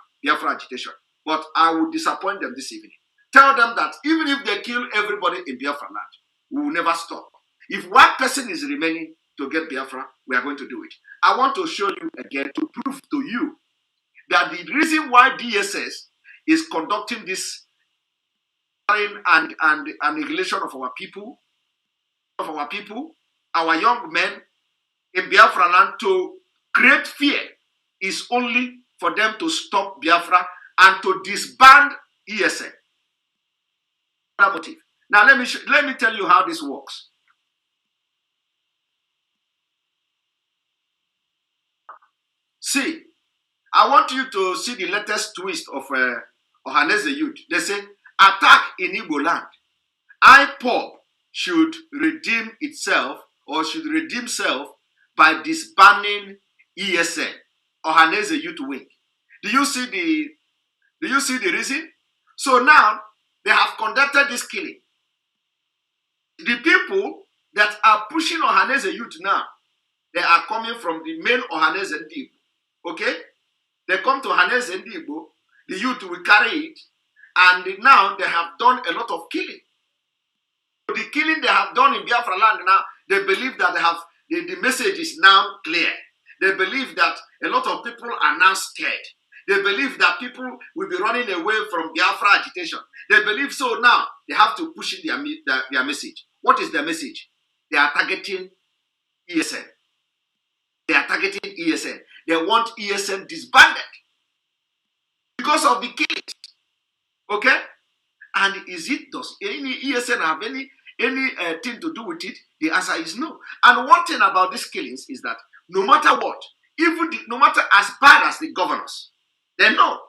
agitation. But I will disappoint them this evening. Tell them that even if they kill everybody in Biafra land, we will never stop. If one person is remaining to get Biafra, we are going to do it. I want to show you again to prove to you that the reason why DSS is conducting this and annihilation of our people, our young men in Biafra land to create fear is only for them to stop Biafra and to disband ESN. That motive. Now let me tell you how this works. See, I want you to see the latest twist of Ohaneze youth. They say, attack in Igbo land. Ipob should redeem itself or should redeem self by disbanding ESN, Ohaneze youth wing. Do you see the reason? So now they have conducted this killing. The people that are pushing Ohaneze youth now, they are coming from the main Ohaneze Igbo. Okay? They come to Ohaneze Igbo, the youth will carry it, and now they have done a lot of killing. The killing they have done in Biafra land now, they believe that the message is now clear. They believe that a lot of people are now scared. They believe that people will be running away from Biafra agitation. They believe so now. They have to push in their message. What is their message? They are targeting ESN. They are targeting ESN. They want ESN disbanded because of the killings. Okay? And does any ESN have any thing to do with it? The answer is no. And one thing about these killings is that no matter what, no matter as bad as the governors, they know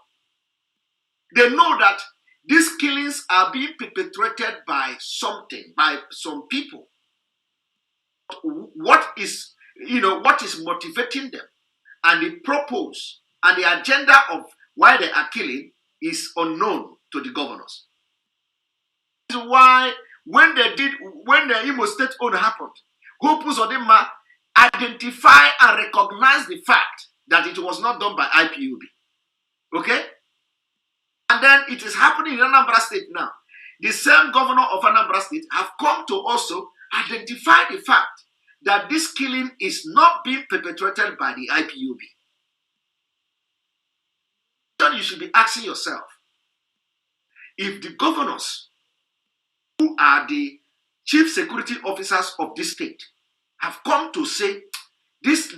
that these killings are being perpetrated by some people. What is motivating them and the purpose and the agenda of why they are killing is unknown to the governors. This is why when the Imo State own happened, Hope Uzodinma identify and recognize the fact that it was not done by IPOB. Okay? And then it is happening in Anambra State now. The same governor of Anambra State have come to also identify the fact that this killing is not being perpetrated by the IPOB. So you should be asking yourself, if the governors who are the chief security officers of this state have come to say this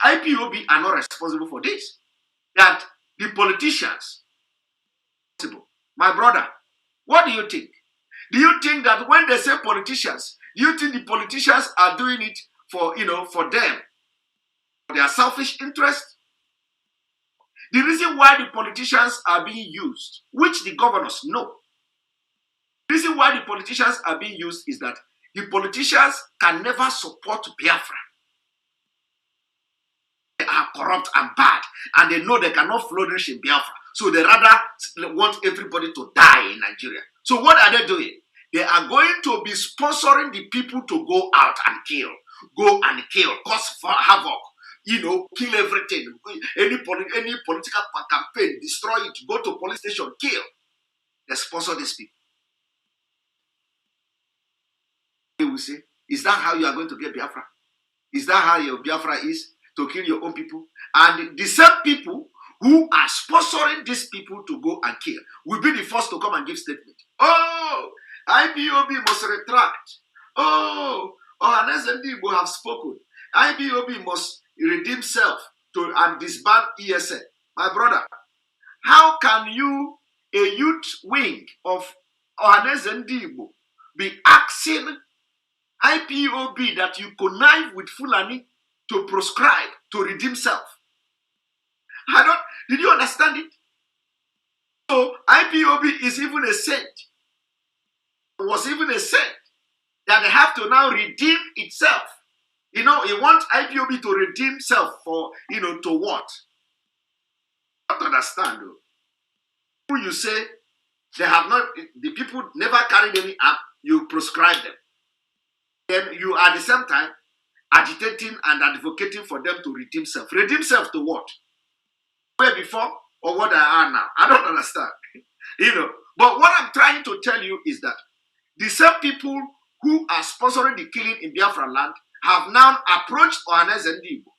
IPOB are not responsible for this, that the politicians, my brother, what do you think? Do you think that when they say politicians, do you think the politicians are doing it for, for them, for their selfish interest? The reason why the politicians are being used, which the governors know, the reason why the politicians are being used is that the politicians can never support Biafra. They are corrupt and bad, and they know they cannot flourish in Biafra. So they rather want everybody to die in Nigeria. So what are they doing? They are going to be sponsoring the people to go out and kill. Go and kill, cause havoc, kill everything. Any political campaign, destroy it, go to police station, kill. They sponsor these people. They will say, is that how you are going to get Biafra? Is that how your Biafra is? To kill your own people? And the same people who are sponsoring these people to go and kill will be the first to come and give statement. Oh, IPOB must retract. Oh, Ohanes and Igbo have spoken. IPOB must redeem self and disband ESN. My brother, how can you, a youth wing of Ohanes and Igbo, be asking IPOB that you connive with Fulani to proscribe, to redeem self? Did you understand it? So IPOB is even a saint. It was even a saint that they have to now redeem itself. You want IPOB to redeem self for, to what? I don't understand though. Who you say they have not, the people never carried any arm, you proscribe them. Then you at the same time agitating and advocating for them to redeem self. Redeem self to what? Where before or what they are now? I don't understand. But what I'm trying to tell you is that the same people who are sponsoring the killing in Biafra land have now approached Ohanes and Igbo.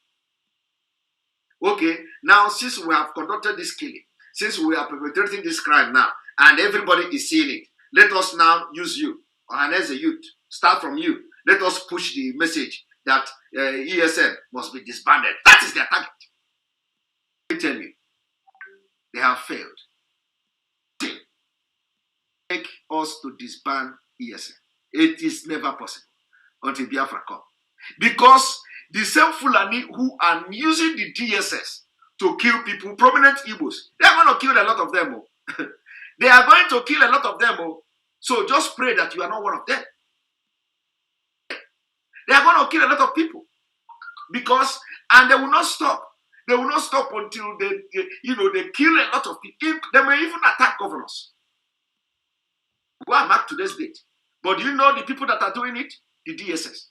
Okay, now since we have conducted this killing, since we are perpetrating this crime now, and everybody is seeing it, let us now use you, Ohanes the youth, start from you. Let us push the message that ESN must be disbanded. That is their target. Let me tell you, they have failed. Take us to disband ESN. It is never possible until Biafra comes. Because the same Fulani who are using the DSS to kill people, prominent Igbos, they are going to kill a lot of them. They are going to kill a lot of them. So just pray that you are not one of them. They are going to kill a lot of people. And they will not stop. They will not stop until they kill a lot of people. They may even attack governors. Go and mark today's date. But do you know the people that are doing it? The DSS.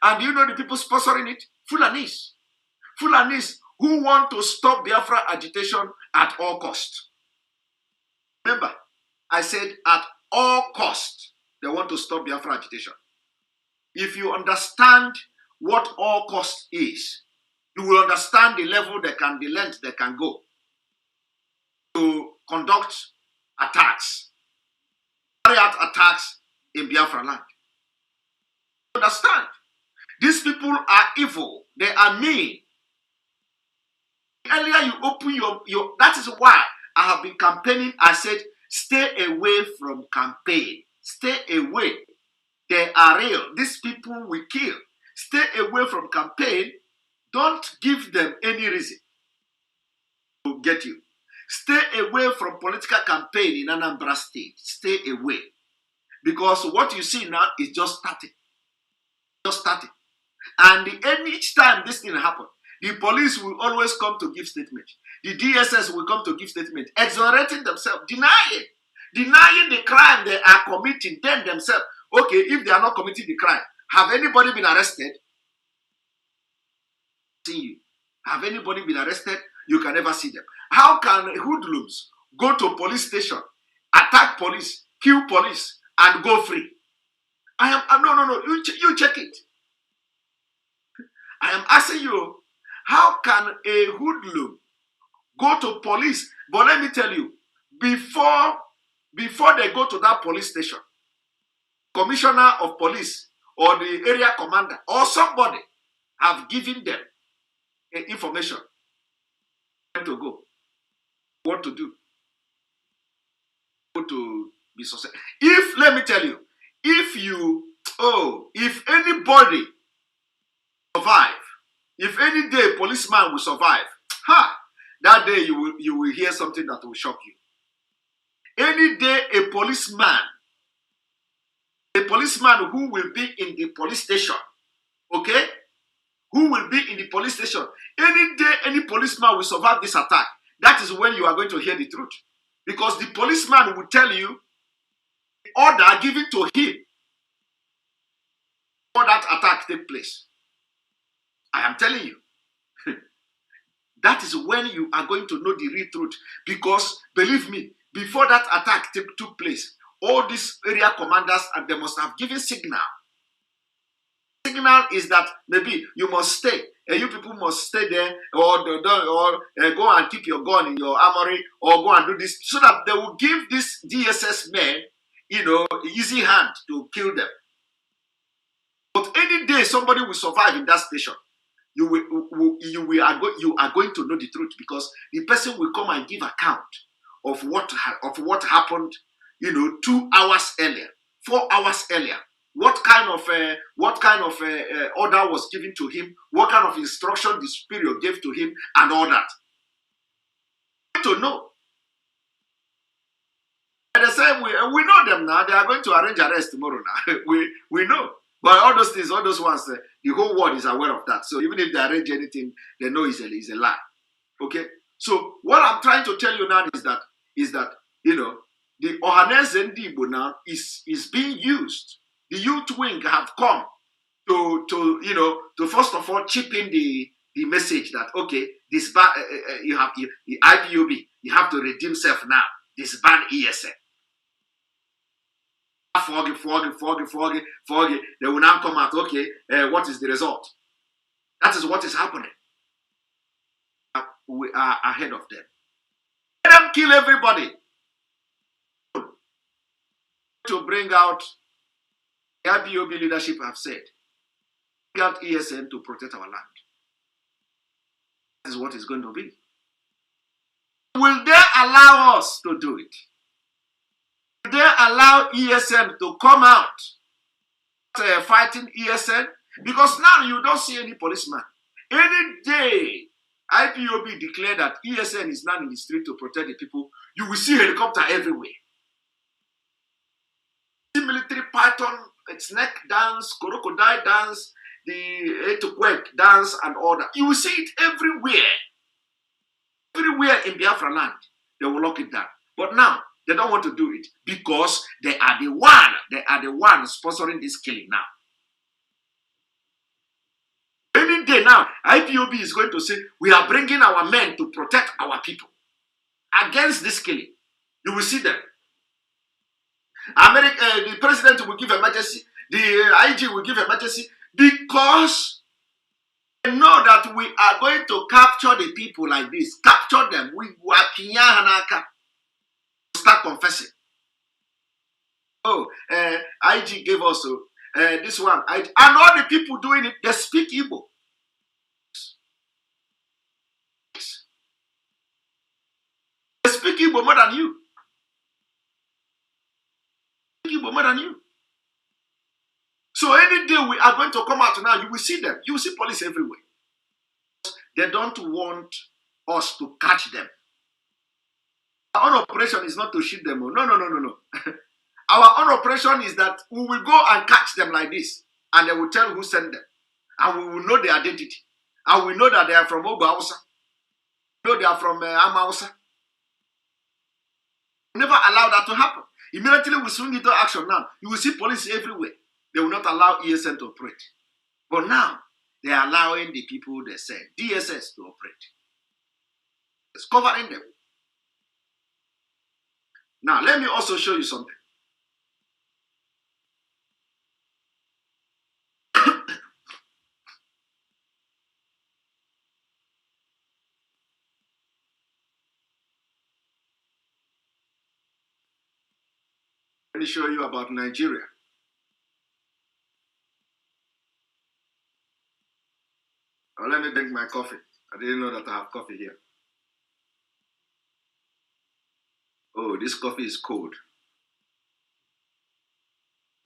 And do you know the people sponsoring it? Fulanis. Fulanis who want to stop Biafra agitation at all cost. Remember, I said at all cost, they want to stop Biafra agitation. If you understand what all cost is, you will understand the level the length they can go to conduct attacks, carry out attacks in Biafra land. Understand? These people are evil. They are mean. Earlier you open your that is why I have been campaigning. I said, stay away from campaign. Stay away. They are real. These people we kill. Stay away from campaign. Don't give them any reason to get you. Stay away from political campaign in Anambra State. Stay away. Because what you see now is just starting. Just starting. And each time this thing happens, the police will always come to give statement. The DSS will come to give statement, exonerating themselves, denying. denying the crime they are committing, them themselves. Okay, if they are not committing the crime, have anybody been arrested? See you. Have anybody been arrested? You can never see them. How can hoodlums go to police station, attack police, kill police, and go free? No. You check it. I am asking you, how can a hoodlum go to police? But let me tell you, before they go to that police station, commissioner of police or the area commander or somebody have given them information where to go, what to do, what to be successful. If, let me tell you, if anybody survive, if any day policeman will survive, that day you will hear something that will shock you. Any day a policeman who will be in the police station, okay? Who will be in the police station. Any day any policeman will survive this attack, that is when you are going to hear the truth. Because the policeman will tell you the order given to him before that attack take place. I am telling you. That is when you are going to know the real truth. Because, believe me, before that attack took place, all these area commanders, they must have given signal. Signal is that maybe you must stay. You people must stay there, or go and keep your gun in your armory, or go and do this, so that they will give this DSS men, easy hand to kill them. But any day somebody will survive in that station, you are going to know the truth, because the person will come and give account of what happened, 2 hours earlier, 4 hours earlier. What kind of order was given to him? What kind of instruction the superior gave to him, and all that. To know. And they say we know them now. They are going to arrange arrest tomorrow. Now we know. But all those things, all those ones, the whole world is aware of that. So even if they arrange anything, they know it's a lie. Okay? So what I'm trying to tell you now is that the Ohaneze Igbo now is being used. The youth wing have come to first of all chip in the message that, okay, this ban, you have the IPOB, you have to redeem self now. This ban ESN. Forgy. They will now come out, okay, what is the result? That is what is happening. We are ahead of them. Let them kill everybody. To bring out, IPOB leadership have said, bring out ESN to protect our land. That is what it's going to be. Will they allow us to do it? Will they allow ESN to come out fighting ESN? Because now you don't see any policeman. Any day IPOB declare that ESN is now in the street to protect the people, you will see helicopter everywhere. The military python, snake dance, crocodile dance, the earthquake dance, and all that. You will see it everywhere. Everywhere in Biafra land, they will lock it down. But now, they don't want to do it because they are the one sponsoring this killing now. Any day now, IPOB is going to say, we are bringing our men to protect our people against this killing. You will see them. The president will give emergency, the IG will give emergency, because they know that we are going to capture the people like this. Capture them. We start confessing. Oh, IG gave us this one. And all the people doing it, they speak Igbo. They speak Igbo more than you. More than you. So any day we are going to come out now, you will see them. You will see police everywhere. They don't want us to catch them. Our own operation is not to shoot them. No. Our own operation is that we will go and catch them like this, and they will tell who sent them, and we will know their identity, and we know that they are from Oba Hausa. We know they are from Ama Hausa. Never allow that to happen. Immediately we swing into action now. You will see police everywhere. They will not allow ESN to operate. But now, they are allowing the people they say, DSS, to operate. It's covering them. Now, let me also show you something. Let me show you about Nigeria. Now, let me drink my coffee. I didn't know that I have coffee here. Oh, this coffee is cold.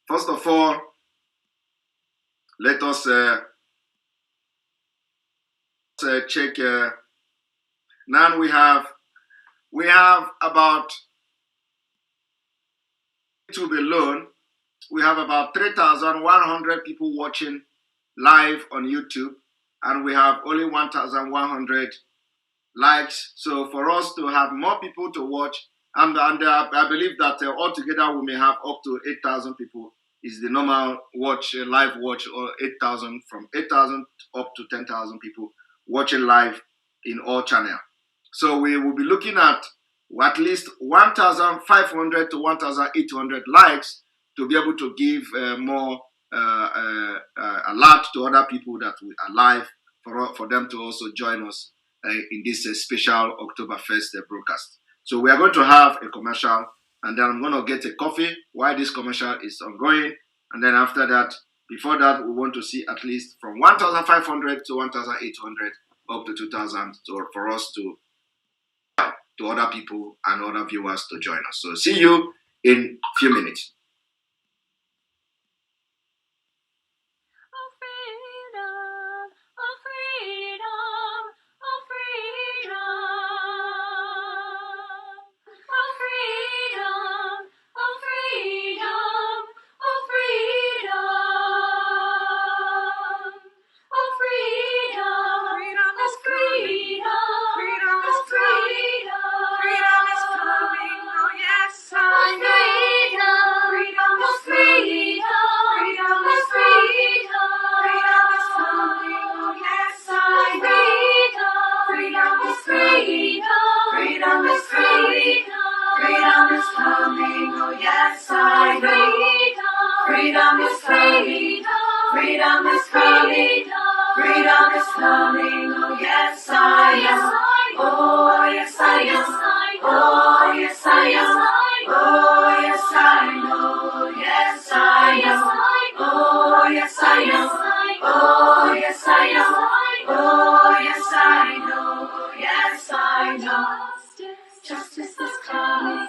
First of all, let us check. Now we have about YouTube alone. We have about 3,100 people watching live on YouTube, and we have only 1,100 likes. So for us to have more people to watch, and I believe that altogether we may have up to 8,000 people is the normal watch, live watch, or 8,000, from 8,000 up to 10,000 people watching live in all channels. So we will be looking at least 1,500 to 1,800 likes to be able to give more alert to other people that we are live, for them to also join us in this special October 1st broadcast. So we are going to have a commercial, and then I'm going to get a coffee while this commercial is ongoing. And then after that, before that, we want to see at least from 1,500 to 1,800 up to 2,000 for us to other people and other viewers to join us. So see you in a few minutes. Freedom is coming. Freedom is coming. Freedom is coming. Oh yes, I am. Oh yes, I am. Oh yes, I am. Oh yes, I know. Yes, I am. Oh yes, I am. Oh yes, I am. Oh yes, I know. Yes, I know. Justice is coming.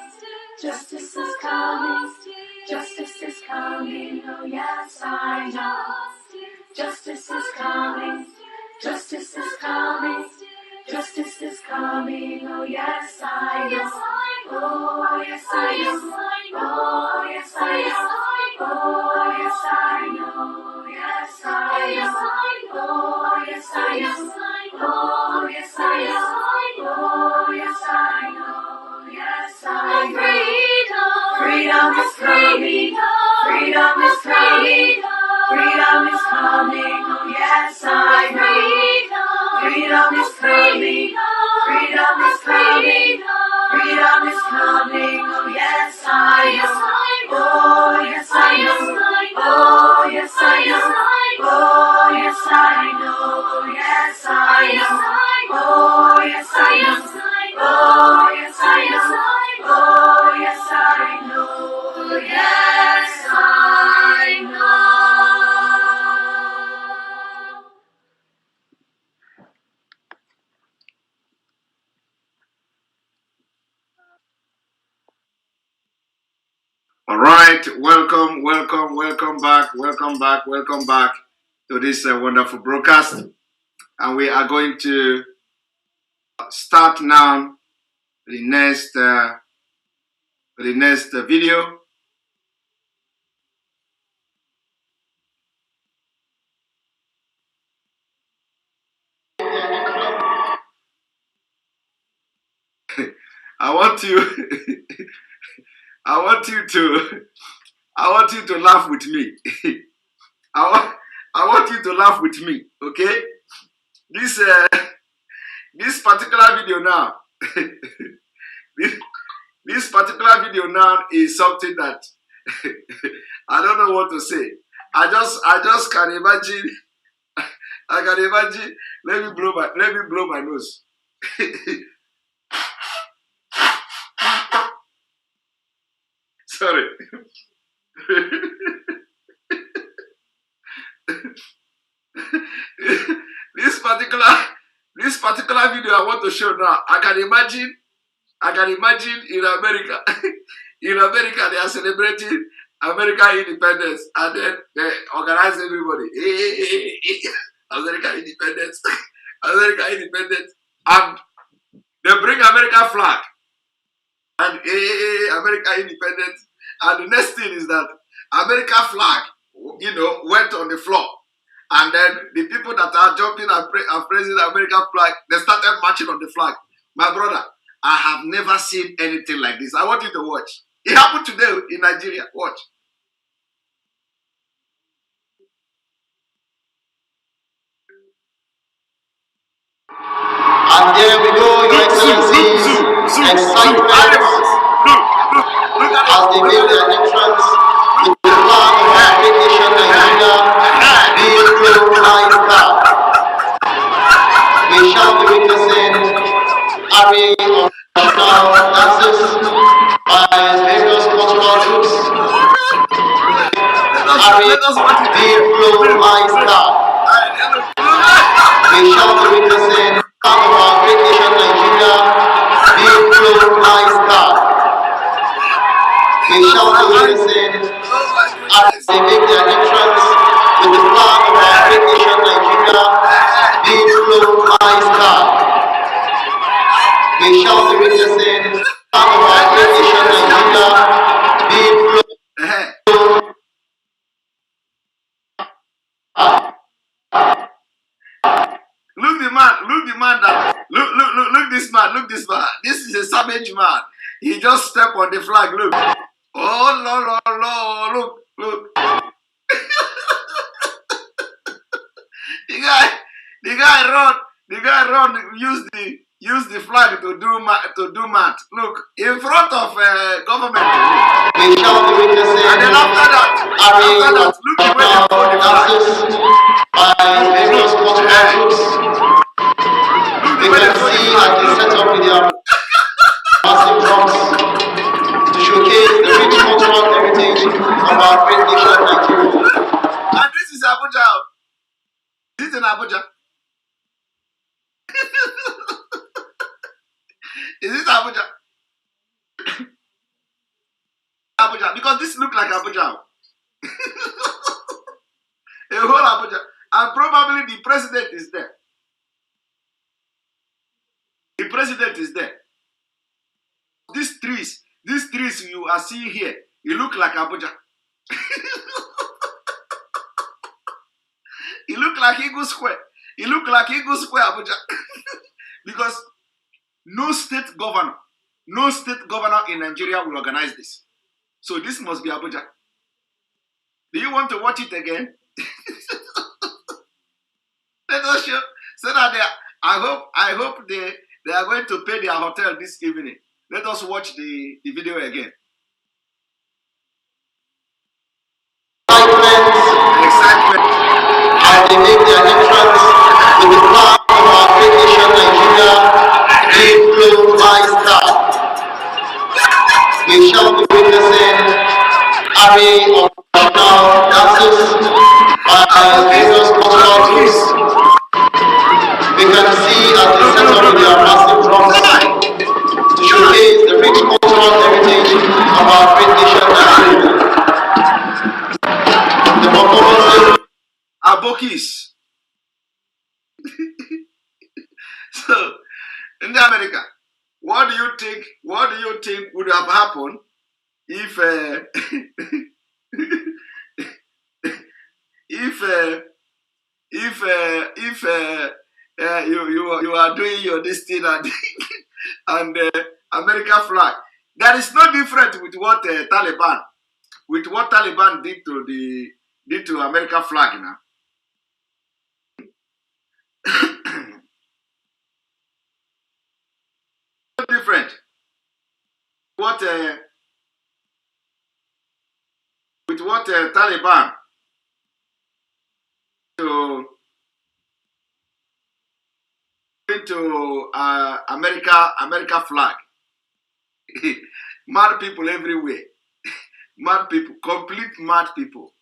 Justice is coming. Justice is coming, oh yes, I know. Justice is coming. Justice is coming. Justice is coming, oh yes, I know. Oh yes, I know. Oh yes, I know. Oh yes, I know. Yes, I know. Oh yes, I know. Oh yes, I know. Oh yes, I know. Yes, I know. Freedom is coming. Freedom is coming. Freedom is coming. Oh yes, I know. Freedom is coming. Freedom is coming. Freedom is coming. Oh yes, I know. Oh yes, I know. Oh yes, I know. Oh yes, I know. Yes, I know. Oh yes, I know. Oh yes, I know. Oh yes, I know. Yes, I know. All right, welcome back to this wonderful broadcast. And we are going to start now the next video. I want you I want you to laugh with me. I want you to laugh with me, okay? This particular video now, this particular video now is something that I don't know what to say. I just can imagine. I can imagine. Let me blow my nose. Sorry. this particular video I want to show now. I can imagine in America. In America, they are celebrating American independence, and then they organize everybody. American independence, American independence, and they bring American flag, and American independence. And the next thing is that American flag, went on the floor, and then the people that are jumping and praising the American flag, they started marching on the flag. My brother, I have never seen anything like this. I want you to watch. It happened today in Nigeria. Watch. And there we go, Your Excellencies, excitement as they make their entrance with the flag of our great nation Nigeria being flown high sky. We shall be witnessing array of national dances by various cultural groups. Array being flown high sky. We shall be witnessing part of our great nation Nigeria being flown high sky. We shall be witnessing as they make their entrance with the flag of our great nation Nigeria being flown high sky. We shall be witnessing part of our great nation Nigeria being flown high. Look this man. This is a savage man. He just stepped on the flag. Look. Oh no, look. the guy run, use the flag to do math. Look, in front of government. We shall be witnessing and then after that, look the way they hold the flag. By various cultural groups. We can see as they set up with their massive drums to showcase the rich cultural heritage of our great nation Nigeria. And this is Abuja. This is in Abuja. Is this Abuja? Abuja, because this looks like Abuja. A whole Abuja. And probably the president is there. The president is there. These trees you are seeing here, it look like Abuja. It look like Eagle Square. It look like Eagle Square, Abuja. Because no state governor in Nigeria will organize this. So this must be Abuja. Do you want to watch it again? Let us show so that I hope they are going to pay their hotel this evening. Let us watch the video again. Excitement. As they make their entrance with the flag of our great nation Nigeria being flown high sky. We shall be witnessing array of national dances by various cultural groups. We can see as they set up with their massive drums to showcase the rich cultural heritage of our great nation Nigeria. The performances Abokis. So, in America, what do you think would have happened if you are doing your this thing and and American flag? There is no difference with what Taliban did to American flag now. No different. With what Taliban to America flag. Mad people everywhere. Mad people, complete mad people.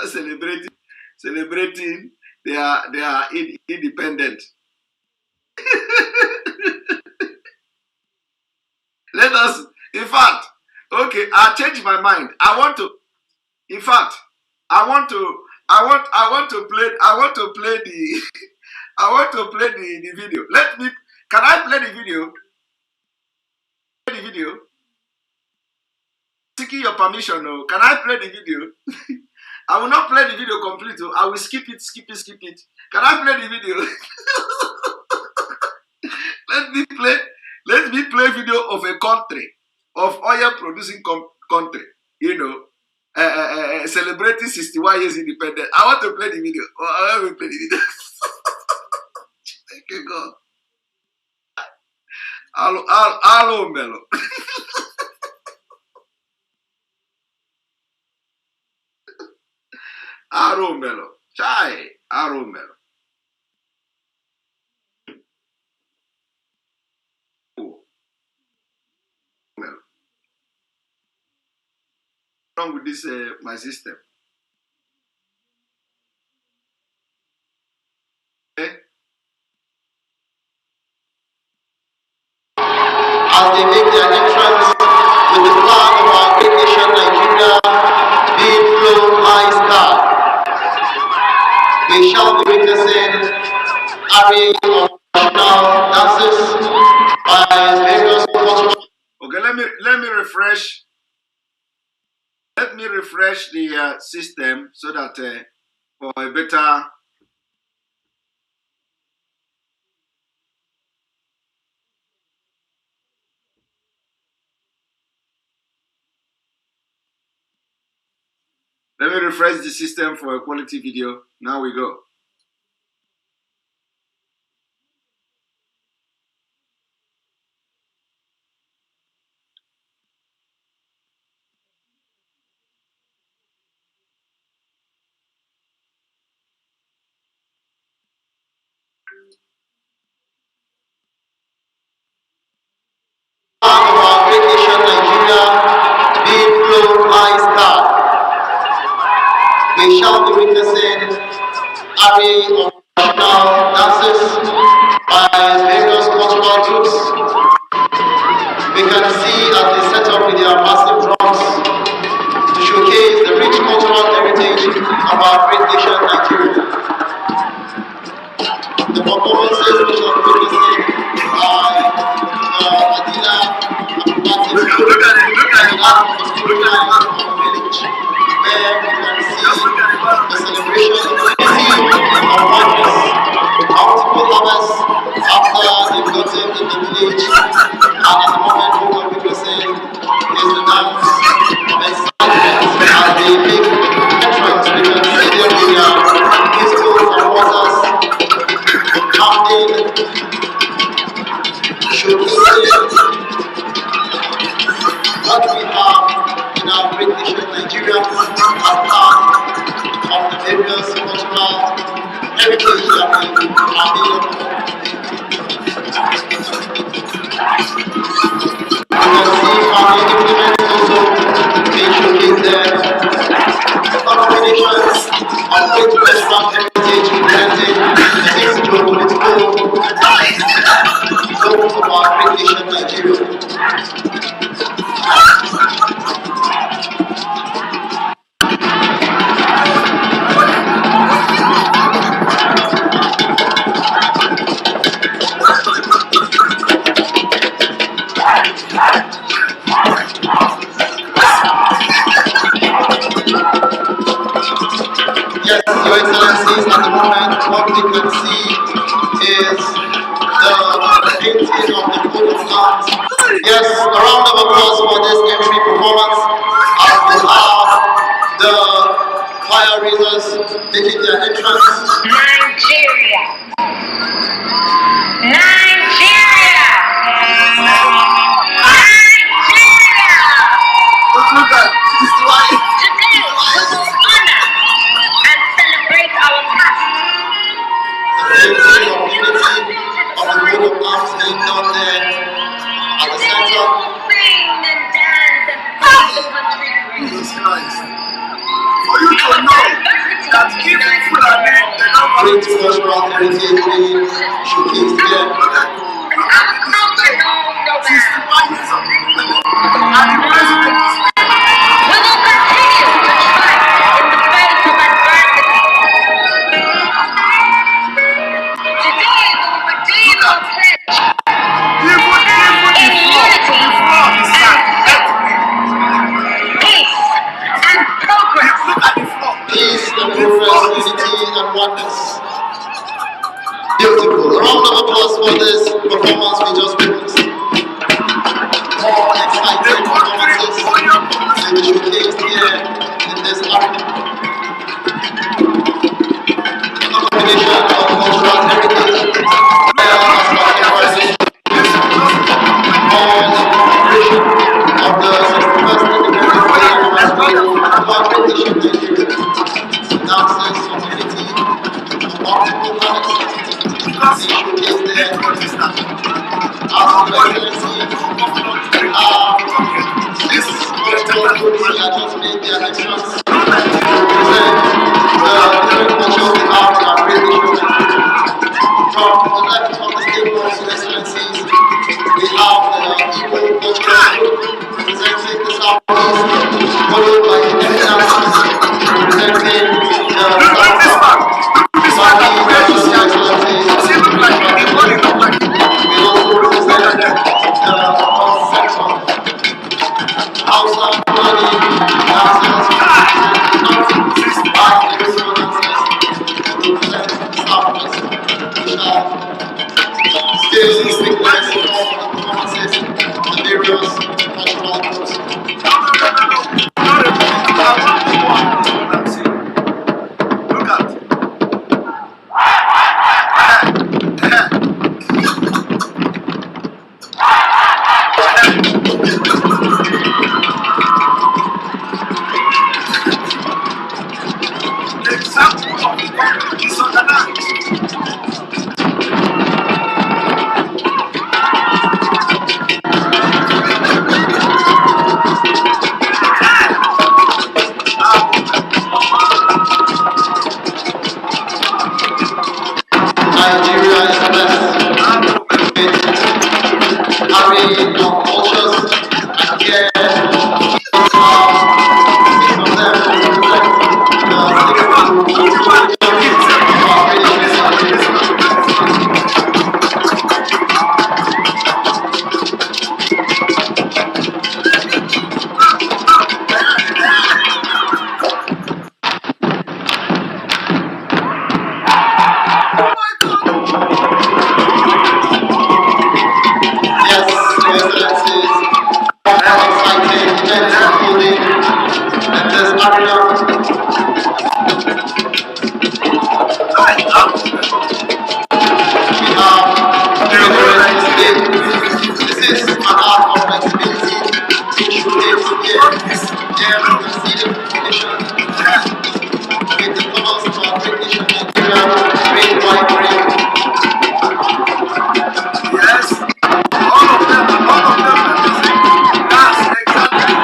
Celebrating their independent. Let us, in fact, okay, I changed my mind. I want to play the I want to play the video. Can I play the video? Seeking your permission, no. Can I play the video? I will not play the video completely. I will skip it. Can I play the video? Let me play video of a country, of oil producing country, you know, celebrating 61 years independence. I want to play the video. I want to play the video. Thank you, God. Hello, Melo. Hello, Melo. Chai. Hello, Melo. What's wrong with this my system? Okay. As they make their entrance with the flag of our great nation Nigeria being flown high sky, we shall be witnessing array of national dances by various cultural. Okay, let me refresh. Let me refresh the system so that for a better. Let me refresh the system for a quality video. Now we go. Of our great nation Nigeria being flown high sky, we shall be witnessing array of national dances by various cultural groups. We can see that they set up with their massive drums to showcase the rich cultural heritage of our great nation Nigeria. The performances which are witnessing are Adila and Mazi. Look at the village, where we can see the celebration of harvest, multiple harvests after they've gotten in the village. And at the moment, what we're witnessing is the dance of excitement as they make entrance. We can see them with their pistols and waters, counting, showcasing what we have in our great nation Nigeria as part of the various cultural heritage that we are made of. You can see family implements also being showcased there. Combinations of great cultural heritage representing six geopolitical zones of our great nation Nigeria. Yes, Your Excellencies, at the moment, what we can see is the painting of the coat of arms Yes, a round of applause for this entry performance as we have the fire raisers making their entrance. Nigeria. Nigeria. Nigeria. Look at this light. Today we will honor and celebrate our past. The painting of unity of the coat of arms being done there at the center. Sing and dance and praise the country. Jesus Christ. For you to know that even Fulani, they don't Great cultural heritage being showcased there. Our culture knows no bounds. 61 years of independence. And the president is We will continue to fight in the face of adversity. Today we will redeem our pledge even in unity and peace and progress. look at the floor. Peace and progress, unity and oneness. Beautiful. A round of applause for this performance we just witnessed. More exciting performances will be showcased here in this arena. A combination of cultural heritage, as well all in preparation of the 61st Independence Day anniversary of our British Nigeria. Dances of unity of multiple colors being showcased there. As Your Excellency, this cultural groups that just made their entrance to represent the different cultures we have in our great nation of Nigeria. From the left of the table, Your Excellencies, we have the Ipob cultural group representing the southeast, followed by the Eminences representing the south. Mazi, Your Excellencies, we also represent the north section. Hausa, Fulani, dancers represent the north, while the Igbo dancers represent the southwest. We shall still witness all the performances of the various cultural groups. Look at. The example of the country is organized. Nigeria is blessed with array of cultures and care. Each of them represent the 62 regions of our great nation of Yes, Your Excellencies, more exciting events unfolding in this arena. We have ignorance today. This is an art of flexibility being showcased here. Here we can see the combination with the colors of our great nation Nigeria, red, white, green. Yes. All of them are missing. That's exactly.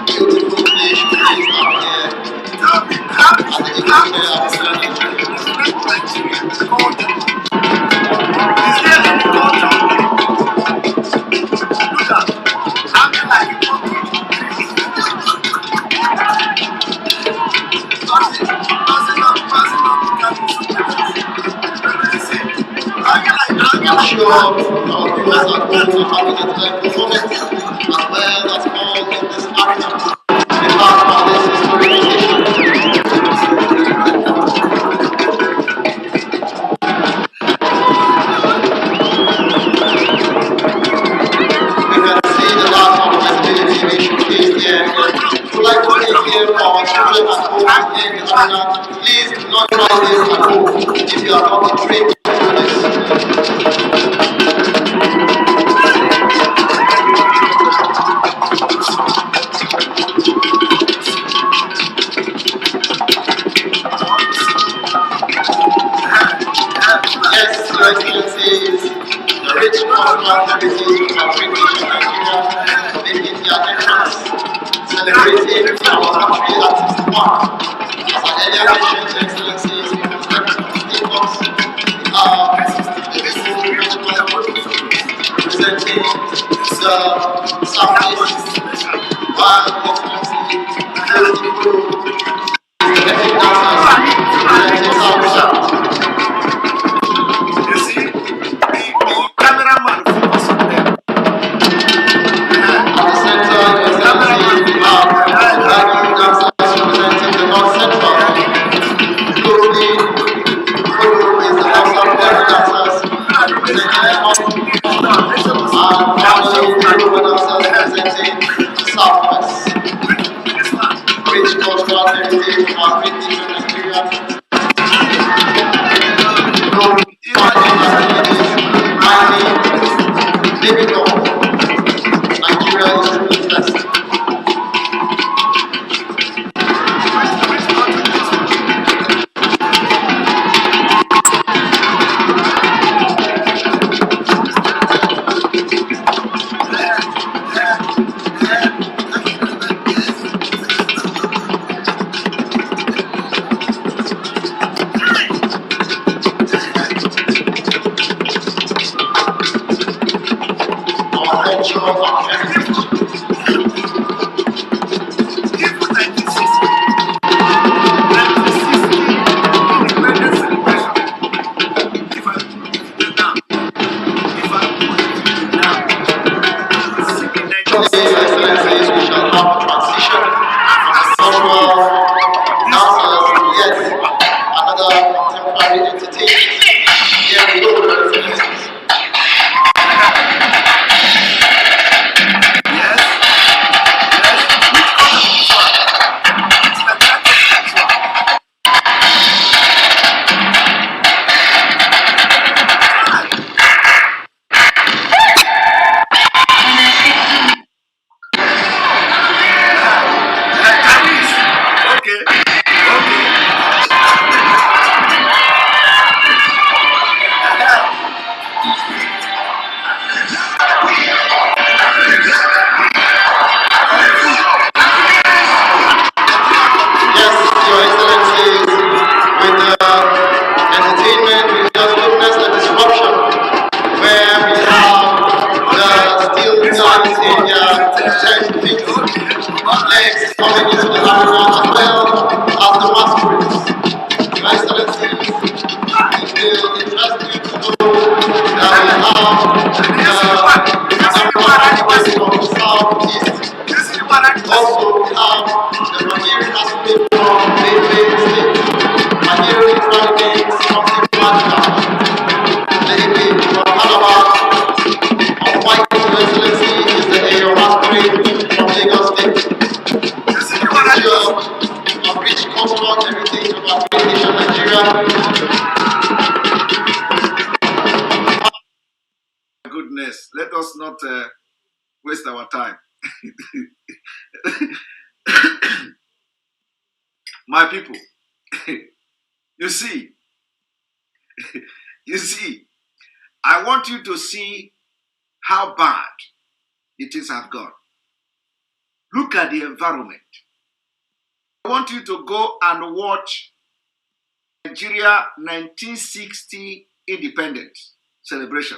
Beautiful play showcased out here Tell me, how at the is Igbo Fair of this Nigeria. Nigerian culture? Is there any culture? Look at. I'm like a country. Passing on, I'm sure our viewers at home are having a delightful moment as well as all in this arena. Be part of this historic occasion. try this at home if you are not trained to do this. Yes, Your Excellencies, the rich cultural heritage of our great nation Nigeria making their entrance, celebrating our country at 61. As I earlier mentioned, Your Excellencies, we have stakeholders, representing the Southeast, while Your Excellency, those people, the ethnic dancers, representing South. You see, the cameraman focus on them. At the center, Your Excellency, we have Bagi dancers representing the North Central. Closely followed is the House of Belly dancers representing the North. And finally, the Yoruba dancers representing the Southwest. Rich cultural heritage of our great nation Nigeria. Known farming activities, mining, living law. Nigeria is truly blessed. Our culture, our heritage. Even 1960, 1960 independence celebration. If I put it now, if I put it now, singing Shortly, Your Excellencies, we shall have a transition from cultural dancers to yet another contemporary entertainment. Here we go, Your Excellencies. yes, which color is this one? It's the jacket is this one. Chinese. Okay, okay. Yes, Your Excellencies, with the entertainment, we just witnessed the disruption where we have the steel pillars in their giant feet, legs coming into the arena as well as the masquerades. Your Excellencies, it will interest you to know that we have the African from the southeast. This is what I Also, we have the Mahiri aspect from Benue State. Mahiri literally means something magical. Lady from Calabar, of white excellency is the Ayo masquerade from Lagos State. this is A what I picture of rich cultural heritage of our great nation Nigeria. Goodness, let us not waste our time. My people, you see, I want you to see how bad the things have gone. Look at the environment. I want you to go and watch Nigeria 1960 independence celebration.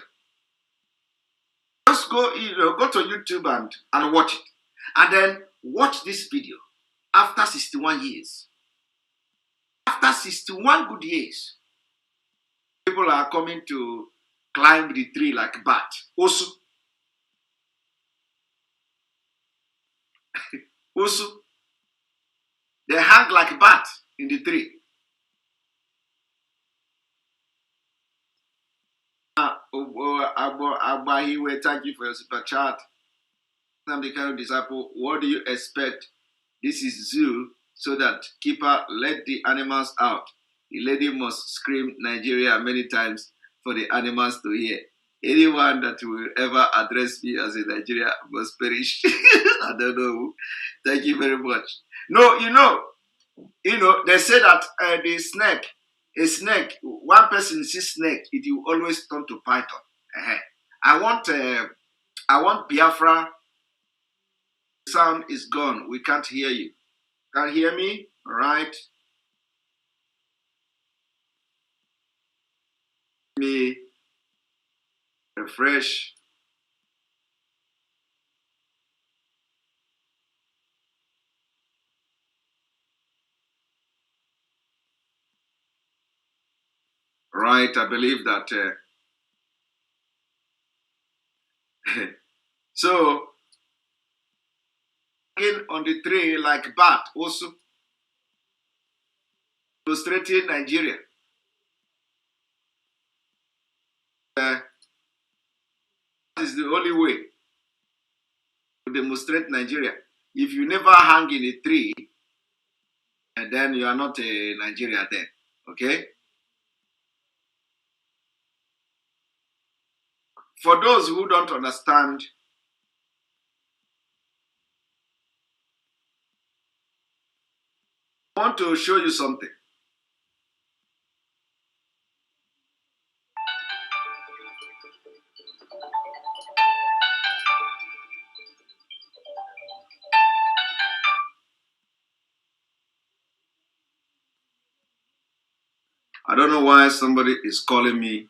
Just go, go to YouTube and watch it. And then watch this video after 61 years. After 61 good years, people are coming to climb the tree like bat. Also, they hang like bat in the tree. Abahiwe, thank you for your super chat. I'm the kind of disciple. What do you expect? This is zoo, so that keeper let the animals out. the lady must scream Nigeria many times for the animals to hear. Anyone that will ever address me as a Nigeria must perish. I don't know. Thank you very much. No, you know, they say that the snake, a snake, one person sees snake, it will always turn to python. I want Biafra. Sound is gone. We can't hear you. Can't hear me? All right. Me refresh. Right. I believe that. So, again on the tree like bat also illustrating Nigeria. That is the only way to demonstrate Nigeria. If you never hang in a tree, and then you are not a Nigeria then. Okay? For those who don't understand, I want to show you something. I don't know why somebody is calling me,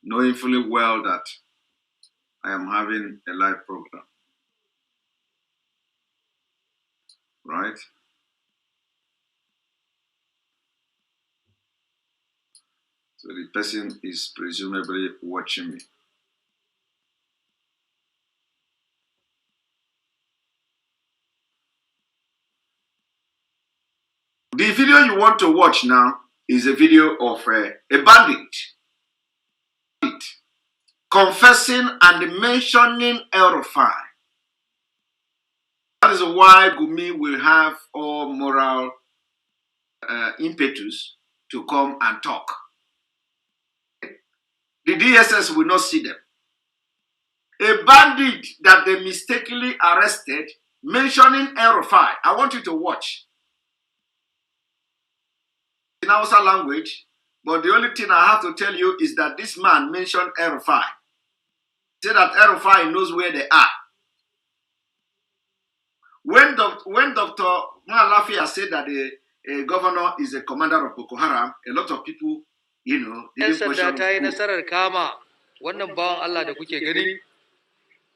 knowing fully well that I am having a live program. Right? So the person is presumably watching me. The video you want to watch now is a video of a bandit confessing and mentioning El-Rufai. That is why Gumi will have all moral impetus to come and talk. The DSS will not see them. A bandit that they mistakenly arrested mentioning El-Rufai. I want you to watch. In Hausa language, but the only thing I have to tell you is that this man mentioned El-Rufai. He said that El-Rufai knows where they are. When Dr. Malafia said that the governor is a commander of Boko Haram, a lot of people, didn't question him. Wannan bawan Allah da kuke gani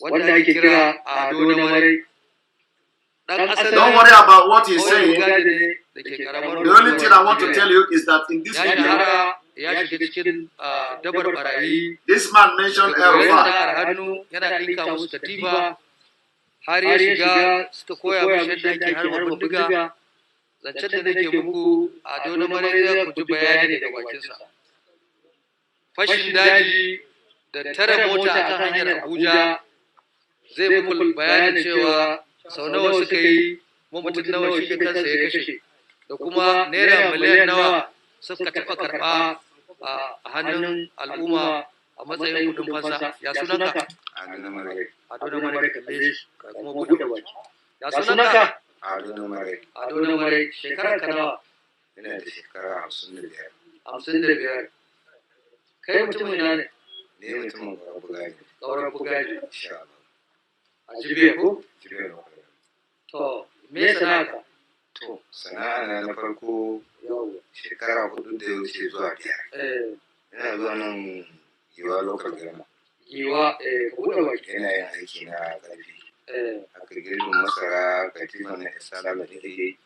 wanda ake kira Ado na Marai. Don't worry about what he's saying. The only thing I want to tell you is that in this video, this man mentioned El-Rufai. Har ya shiga suka koya mishi yadda ake harba bindiga. Zancen da nake muku Ado na Marai za ku ji bayani daga bakinsa. Fashin daji da tare mota a kan hanyar Abuja zai muku bayanin cewa sau nawa suka yi, mutum nawa shi kansa ya kashe, da kuma naira miliyan nawa suka taɓa karɓa a hannun al'umma a matsayin kudin fansa. Ya sunanka? Ado na Marai. Ado na Marai, kalle shi ka kuma buɗe baki. Ya sunanka? Ado na Marai. Ado na Marai, shekarar ka nawa? Ina da shekara 55. 55. Kai mutum ina ne? Ni mutumin Gauran Bugaji. Gauran Bugaji. Insha Allah. A Jibiya ko? Jibiya na. To, me sana'arka? To, sana'a na farko shekara 4 da ya wuce zuwa 5. Ina zuwa nan Giwa local government. Giwa, buɗe baki. Ina yin aiki na ƙarfi. Haka girbin masara, katifan na isa da take yi.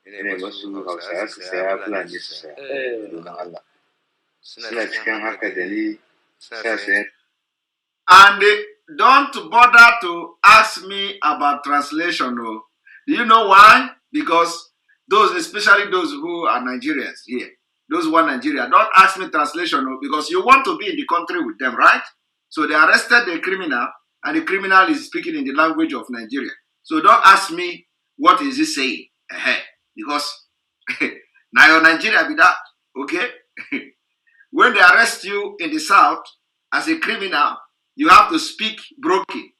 Ina mai wasu Hausawa su saya, Fulani su saya. Domin Allah. Suna cikin haka da ni sa sayan. And don't bother to ask me about translation. No. Do you know why? Because those, especially those who are Nigerians here, those who are Nigeria, don't ask me translation. No, because you want to be in the country with them, right? So they arrested the criminal, and the criminal is speaking in the language of Nigeria. So don't ask me what is he saying, because Now your Nigeria be that, okay? When they arrest you in the south as a criminal, you have to speak broken,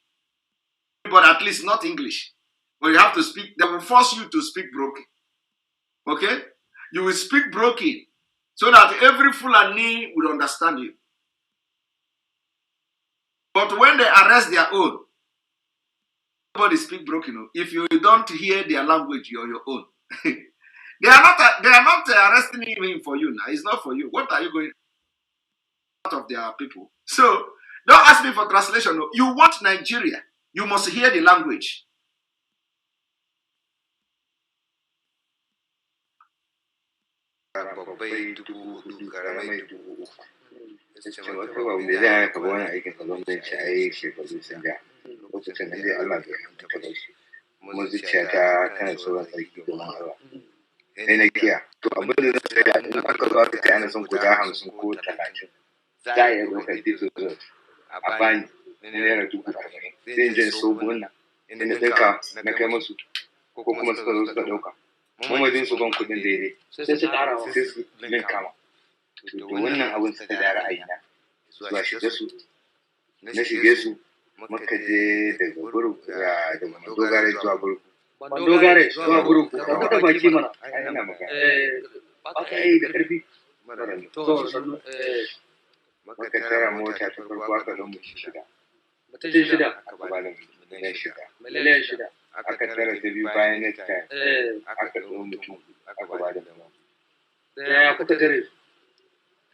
but at least not English. But you have to speak, they will force you to speak broken. Okay? You will speak broken so that every Fulani will understand you. But when they arrest their own, nobody speak broken. If you don't hear their language, you're your own. They are not arresting him for you now. It's not for you. What are you going out of their people? So don't ask me for translation. No. You want Nigeria, you must hear the language. To abin da zai da in aka zo aka ce ana son guda 50 ko 30 za a iya ɗaukar dizozot a bani na naira 40,000 sai in je so buhunna in na ɗauka na kai masu ko kuma suka zo suka ɗauka mamadin su ban kuɗin daidai sai su ƙara sai su linka ma to wannan abin suka da ra'ayina zuwa shige su na shige su muka je daga gurgu daga dogare zuwa gurgu Dogare zuwa guru ka buɗe baki mana. Ina maka. Ba ka yi da ƙarfi. To sannu. Muka tara mota ta farko aka ɗan mutum shida. Mutum shida. Aka ba da miliyan shida. Miliyan shida. Aka tara ta biyu bayan net time. Aka ɗan mutum aka ba da dama. Da ya kuka tare su?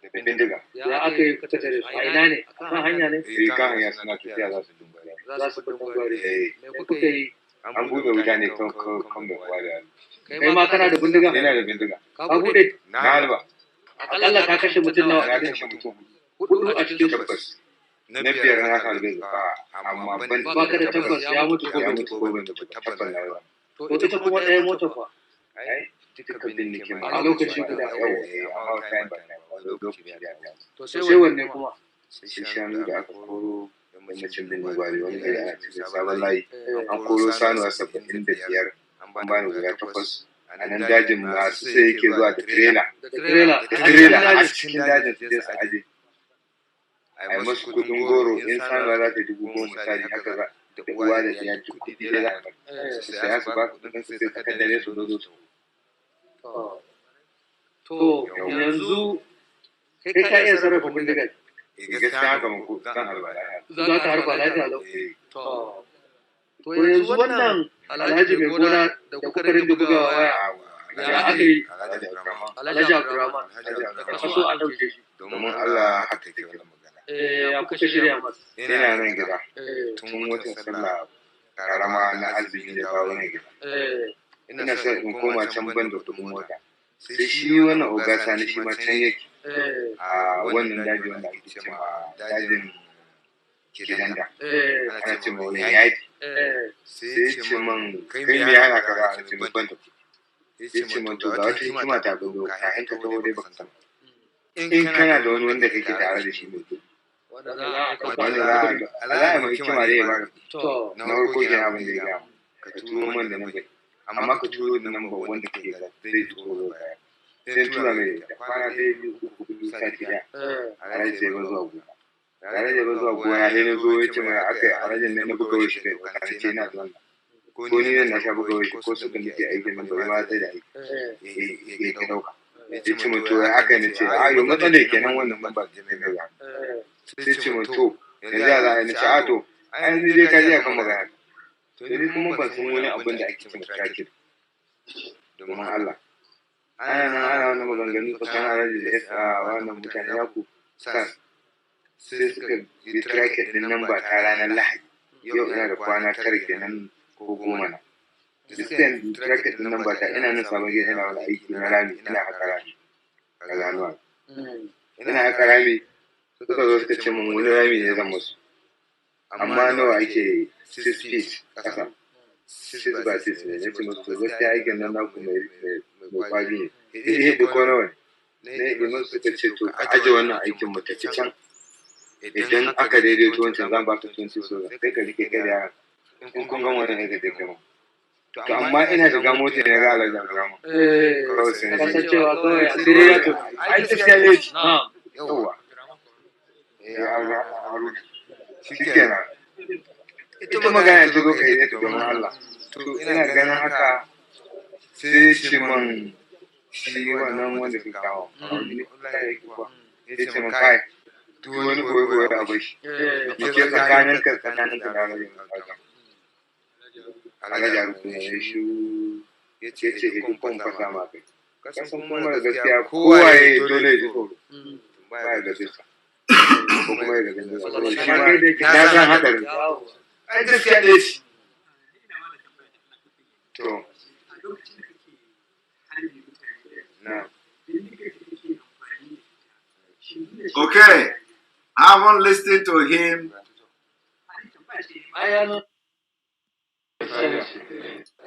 Da bindiga. Ya aka yi kuka tare su? A ina ne? A kan hanya ne? Kan hanya suna tafiya za su dungare. Za su dungare. Me kuka yi? An buɗe wuta ne kan mai kuwa da kai ma kana da bindiga? Ina da bindiga. Ka buɗe? Na halba. Akalla ka kashe mutum nawa? Na kashe mutum hudu a cikin tabbas. Na biyar na halbe ba amma ban ba ka da tabbas ya mutu ko bai mutu ko ban tabbas na yawa. To ita kuma ɗaya mota fa? Ai duka bin nake ma a lokaci guda. Yawa amma ba lokaci da to sai wanne kuma? Sai shanu da aka koro yammacin bin gwari wani gari a cikin sabon layi an koro sanuwa 75 an bani guda 8 a nan dajin masu sai yake zuwa da trailer a cikin dajin sai su aje a yi masu kudin goro in sanuwa za ta 10,000 misali haka za da uwa da ya ci kudi da za a su saya su ba kudin su sai suka dare su zo su. To yanzu kai ka iya sarrafa bindigar? Gaskiya haka muku zan harba lafiya. Za ka harba lafiya lau? To yanzu wannan alhaji mai gona da kuka rinda bugawa waya ya aka yi? Alhaji Abdurrahman ka so a ɗauke shi. Domin Allah haka ke wannan magana. Ya kuka shirya masa? Ina nan gida tun watan sallah karama na azumi da babu nan gida. Ina son in koma can ban da kuɗin mota. Sai shi wannan oga sani shi ma can yake. A wannan daji wanda ake ce ma dajin Kidanda ana ce ma wani yaji sai ce man kai me yana kaza ana ce man banda sai ce man to ga wata hikima ta gado kayan ta taho dai baka san in kana da wani wanda kake tare da shi mai kyau wanda za a mai hikima zai ba na farko ke abin da ya gama ka turo man da nan bai amma ka turo da nan ba wanda kake da zai turo da kaya sai tura mai da kwana ɗaya biyu uku hudu sati ɗaya a ranar sai ba zuwa gona ranar da ba zuwa gona sai na zo ya ce mai aka yi a ranar nan na buga wai shi kai tsakanin ce na zuwa ko ni nan na sha buga wai shi ko su kan nake aikin nan bai ma sai da aiki ya ta ɗauka ya ce mai to ya aka yi na ce a yau matsalar kenan wannan ban ba da mai ba sai ce mai to yanzu ya za a yi na ce a to ai ni dai ka je akan magana to ni kuma ban san wani abin da ake cin tracking domin Allah ana wannan maganganu tsakanin alaji da yasa wannan mutane ya ku sai suka yi tracking din nan ba ta ranar lahadi yau ina da kwana 9 kenan ko 10 na sistem tracking din nan ba ta ina nan sabon gida ina wani aiki na rami ina haka rami ka ganuwa ina haka rami suka zo suka ce mun wani rami ne zan musu amma nawa ake 6 feet kasa 6 by 6 ne ya ce musu gaskiya aikin nan naku mai kwali ne ihe da ko nawa ne ne mun suka ce to ka aje wannan aikin mu tafi can idan aka daidaito wancan zan ba ka 20 so sai ka rike kai da in kun ga wannan aiki da kai To amma ina shiga mota ne ga Allah ya gama. Kawai sai kasancewa kawai asiri ya to ai gaskiya ne. Yawa. Shikenan. Ita magana ta zo kai ne domin Allah. To ina ganin haka sai shi man shi wannan wanda ka kawo. Ya ce man kai duk wani goyo da abai shi. Ke tsakanin ka da rayuwar ka. Alajar ku ne shi ya ce kun fasa ma kai. Kasan kuma da gaskiya kowa ya dole ya tsoro. Baya da gaskiya. Kuma ya da gaskiya. Na san hadarin. Ai gaskiya ne shi. To. Na. Okay, I haven't listened to him.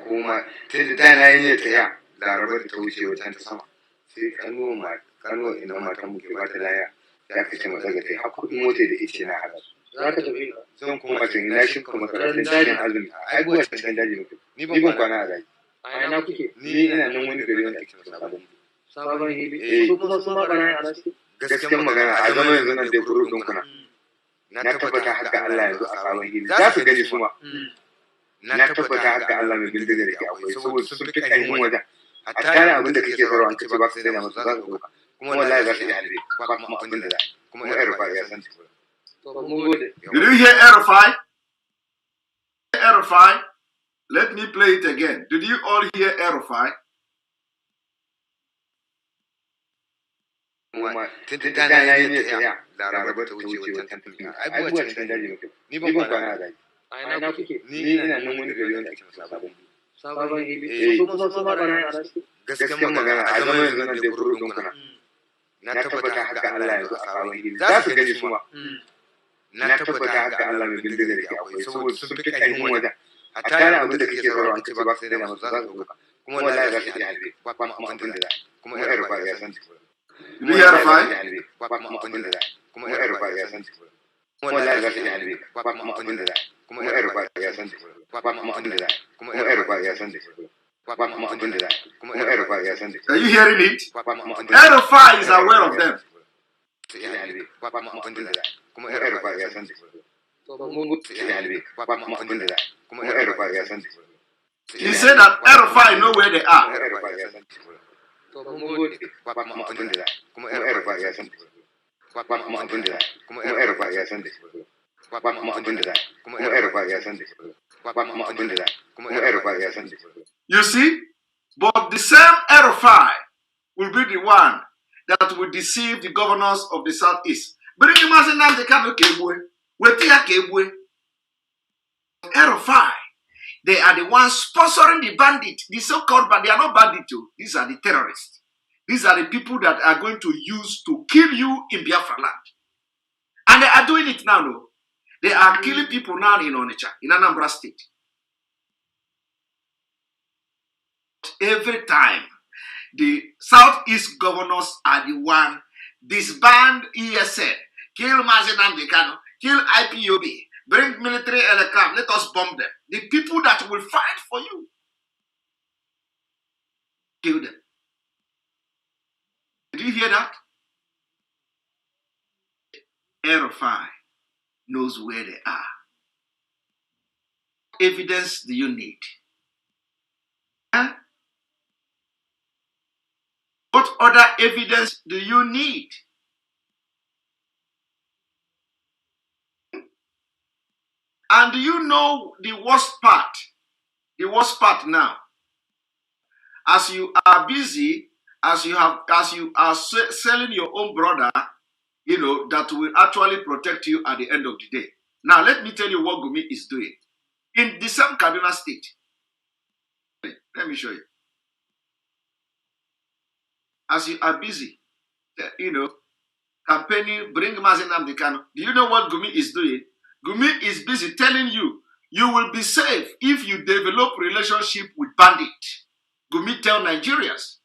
Kuma tun da na yi ne ta ya larabar da ta wuce wajen ta sama sai kano ina matan muke ba ta laya ya kace masa ga tai hakuri mota da ice na hada za ka tafi zan kuma tun ina shi kuma karatun cikin azumi ai buwa cikin daji muke ni ban kwana a daji a ina kuke ni ina nan wani gari wanda ake masa sabon hili su kuma sun magana a nasu gaskiyar magana a zama yanzu nan da furu kuna na tabbata haka Allah yanzu a sabon hili za su gani su ma na tabbata haka Allah mai bindiga da ke akwai saboda sun fi ƙarfin wajen a tare abin da kake sarwa an kace ba ka sai da masu za su ɗauka kuma wallahi za su yi halbe ba kuma abin da za kuma ya rufa ya san cikin. Did you hear Erify? Erify? Let me play it again. Did you all hear Erify? Kuma tun da na yi ne ta ya laraba ta wuce wajen tantan ai buwa cikin daji muke ni ban kwana a daji a ina kuke ni ina nan wani gari wanda ake masa sabon hili su kuma sun magana a nasu gaskiyar magana a zama yanzu nan da furu kuna na tabbata haka Allah yanzu a sabon hili za su gani su ma na tabbata haka Allah mai bindiga da ke akwai saboda sun fi ƙarfin wajen a tare abin da kake sarwa an kace ba ka sai da masu za su ɗauka kuma wallahi za su yi halbe ba kuma abin da za kuma ya rufa ya san cikin. Did you hear Erify? Ba kuma abin da za kuma ya rufa ya san cikin. Wallahi za su yi halbe ba kuma abin da za kuma ya rufa ya san cikin. Ba kuma abin da za kuma ya rufa ya san cikin. Ba kuma abin da za kuma ya rufa ya san cikin. Are you hearing it? Erify is aware of them. Ba kuma abin da za kuma ya rufa ya san cikin. Ba kuma abin da za kuma ya rufa ya san cikin. He said that Erify know where they are. Ba kuma abin da za kuma ya rufa ya san cikin. Ba kuma abin da za kuma ya rufa ya san cikin. Ba kuma abin da za kuma ya rufa ya san cikin. Ba kuma abin da za kuma ya rufa ya san cikin. You see? But the same Erify will be the one that will deceive the governors of the Southeast. Bring the Mazi Nnamdi Kanu Kebue. Wetia Kebue. Erify. They are the ones sponsoring the bandit. The so-called bandit. They are not bandits too. These are the terrorists. These are the people that are going to use to kill you in Biafra land. And they are doing it now, no? They are killing people now in Onitsha, in Anambra State. Every time, the Southeast governors are the one disband ESN, kill Mazi Nnamdi Kanu, kill IPOB, bring military aircraft, let us bomb them. The people that will fight for you, kill them. Did you hear that? Erify knows where they are. What evidence do you need? Huh? What other evidence do you need? And do you know the worst part? The worst part now. As you are busy, as you are selling your own brother, you know, that will actually protect you at the end of the day. Now, let me tell you what Gumi is doing. In the same Kaduna State. Let me show you. As you are busy, you know, campaigning, bring Mazi Nnamdi Kanu. Do you know what Gumi is doing? Gumi is busy telling you, you will be safe if you develop relationship with bandits. Gumi tell Nigerians.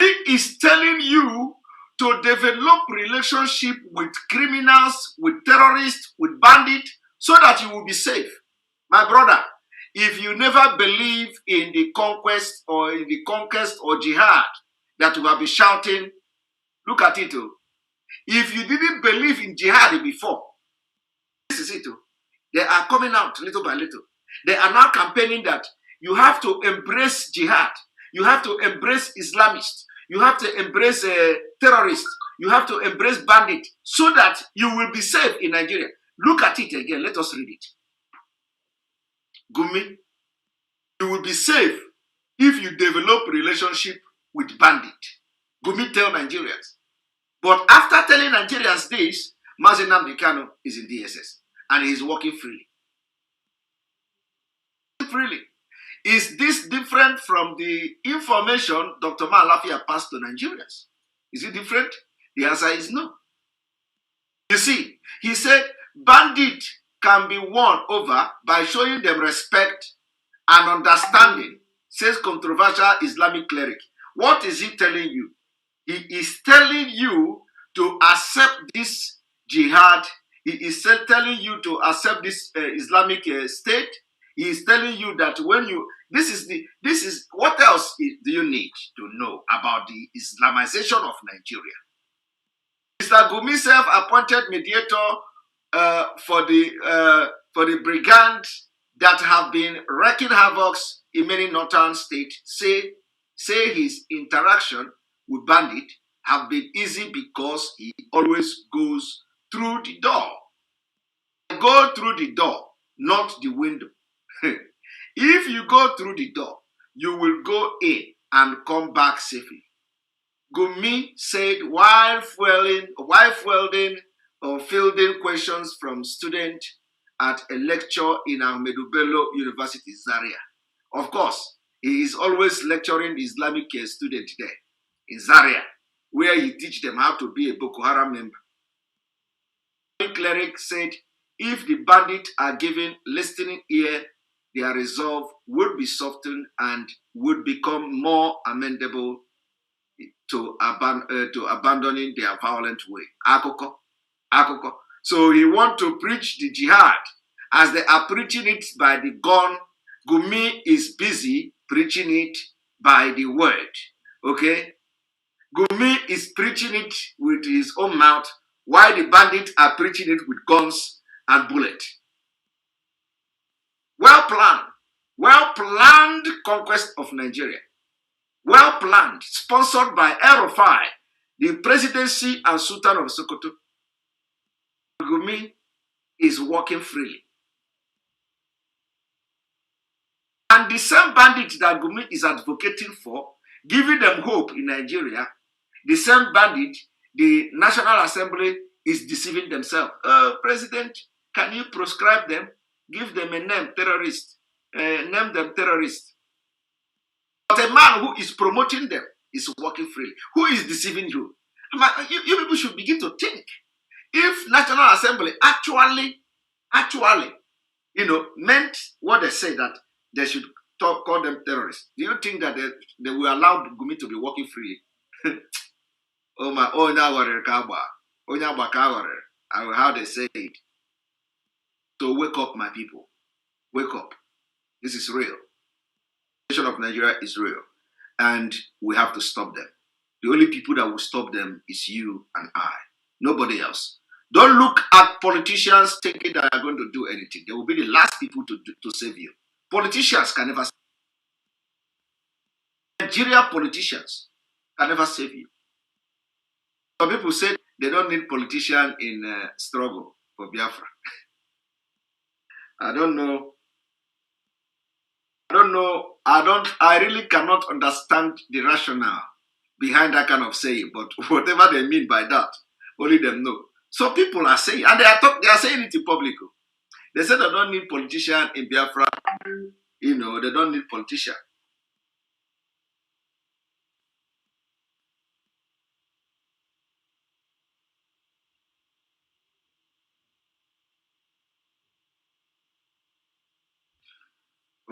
He is telling you to develop relationship with criminals, with terrorists, with bandits, so that you will be safe. My brother, If you never believe in the conquest or jihad that we have been shouting, look at it. If you didn't believe in jihad before, this is it. They are coming out little by little. They are now campaigning that you have to embrace jihad. You have to embrace Islamists. You have to embrace terrorists. You have to embrace bandits so that you will be safe in Nigeria. Look at it again. Let us read it. Gumi, you will be safe if you develop relationship with bandit. Gumi tell Nigerians. But after telling Nigerians this, Mazi is in DSS and he is working freely. Is this different from the information Dr. Malafia passed to Nigerians? Is it different? The answer is no. You see, he said bandit can be won over by showing them respect and understanding, says controversial Islamic cleric. What is he telling you? He is telling you to accept this jihad. He is telling you to accept this Islamic state. He is telling you that when you, this is what else do you need to know about the Islamization of Nigeria? Mr. Gumi self-appointed mediator for the brigand that have been wreaking havoc in many northern states say his interaction with bandit have been easy because he always goes through the door. Go through the door, not the window. If you go through the door, you will go in and come back safely. Gumi said while fielding questions from students at a lecture in Ahmadu Bello University, Zaria. Of course, he is always lecturing the Islamic students there in Zaria, where he teach them how to be a Boko Haram member. The cleric said if the bandits are given listening ear, their resolve would be softened and would become more amendable to abandoning their violent way. Akoko. So he want to preach the jihad. As they are preaching it by the gun, Gumi is busy preaching it by the word. Okay? Gumi is preaching it with his own mouth, while the bandits are preaching it with guns and bullets. Well planned conquest of Nigeria. Well planned, sponsored by El-Rufai, the presidency and Sultan of Sokoto. Gumi is working freely. And the same bandits that Gumi is advocating for, giving them hope in Nigeria, the same bandit, the National Assembly is deceiving themselves. President, can you proscribe them? Give them a name, terrorist. Name them terrorists. But a man who is promoting them is working freely. Who is deceiving you? You people should begin to think. If National Assembly actually, meant what they say, that they should call them terrorists, do you think that they will allow Gumi to be working freely? How they say it. So wake up, my people. Wake up. This is real. The nation of Nigeria is real. And we have to stop them. The only people that will stop them is you and I. Nobody else. Don't look at politicians thinking that they are going to do anything. They will be the last people to save you. Politicians can never save you. Nigeria politicians can never save you. Some people say they don't need politicians in struggle for Biafra. I don't know. I really cannot understand the rationale behind that kind of saying, but whatever they mean by that, only them know. So people are saying, and they are saying it in public. They say they don't need politicians in Biafra. They don't need politicians.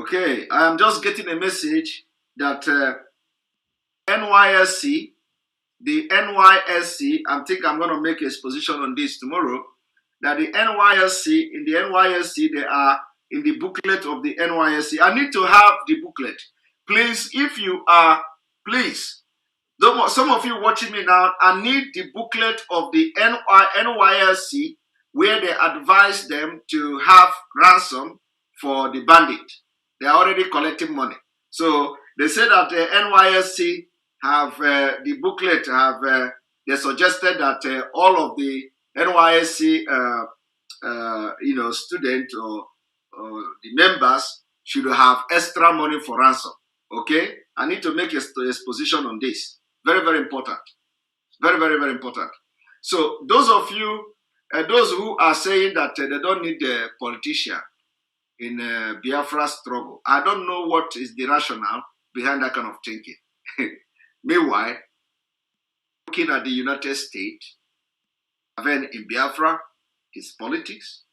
Okay, I am just getting a message that NYSC, I think I'm going to make a exposition on this tomorrow, that in the NYSC, they are in the booklet of the NYSC. I need to have the booklet. Please, if you are, please, some of you watching me now, I need the booklet of the NYSC where they advise them to have ransom for the bandit. They are already collecting money. So they say that the NYSC have the booklet, they suggested that all of the NYSC students or the members should have extra money for ransom. Okay, I need to make a exposition on this. Very, very important. Very, very, very important. So those of you, those who are saying that they don't need a politician in Biafra struggle, I don't know what is the rationale behind that kind of thinking. Meanwhile, looking at the United States, even in Biafra, is politics.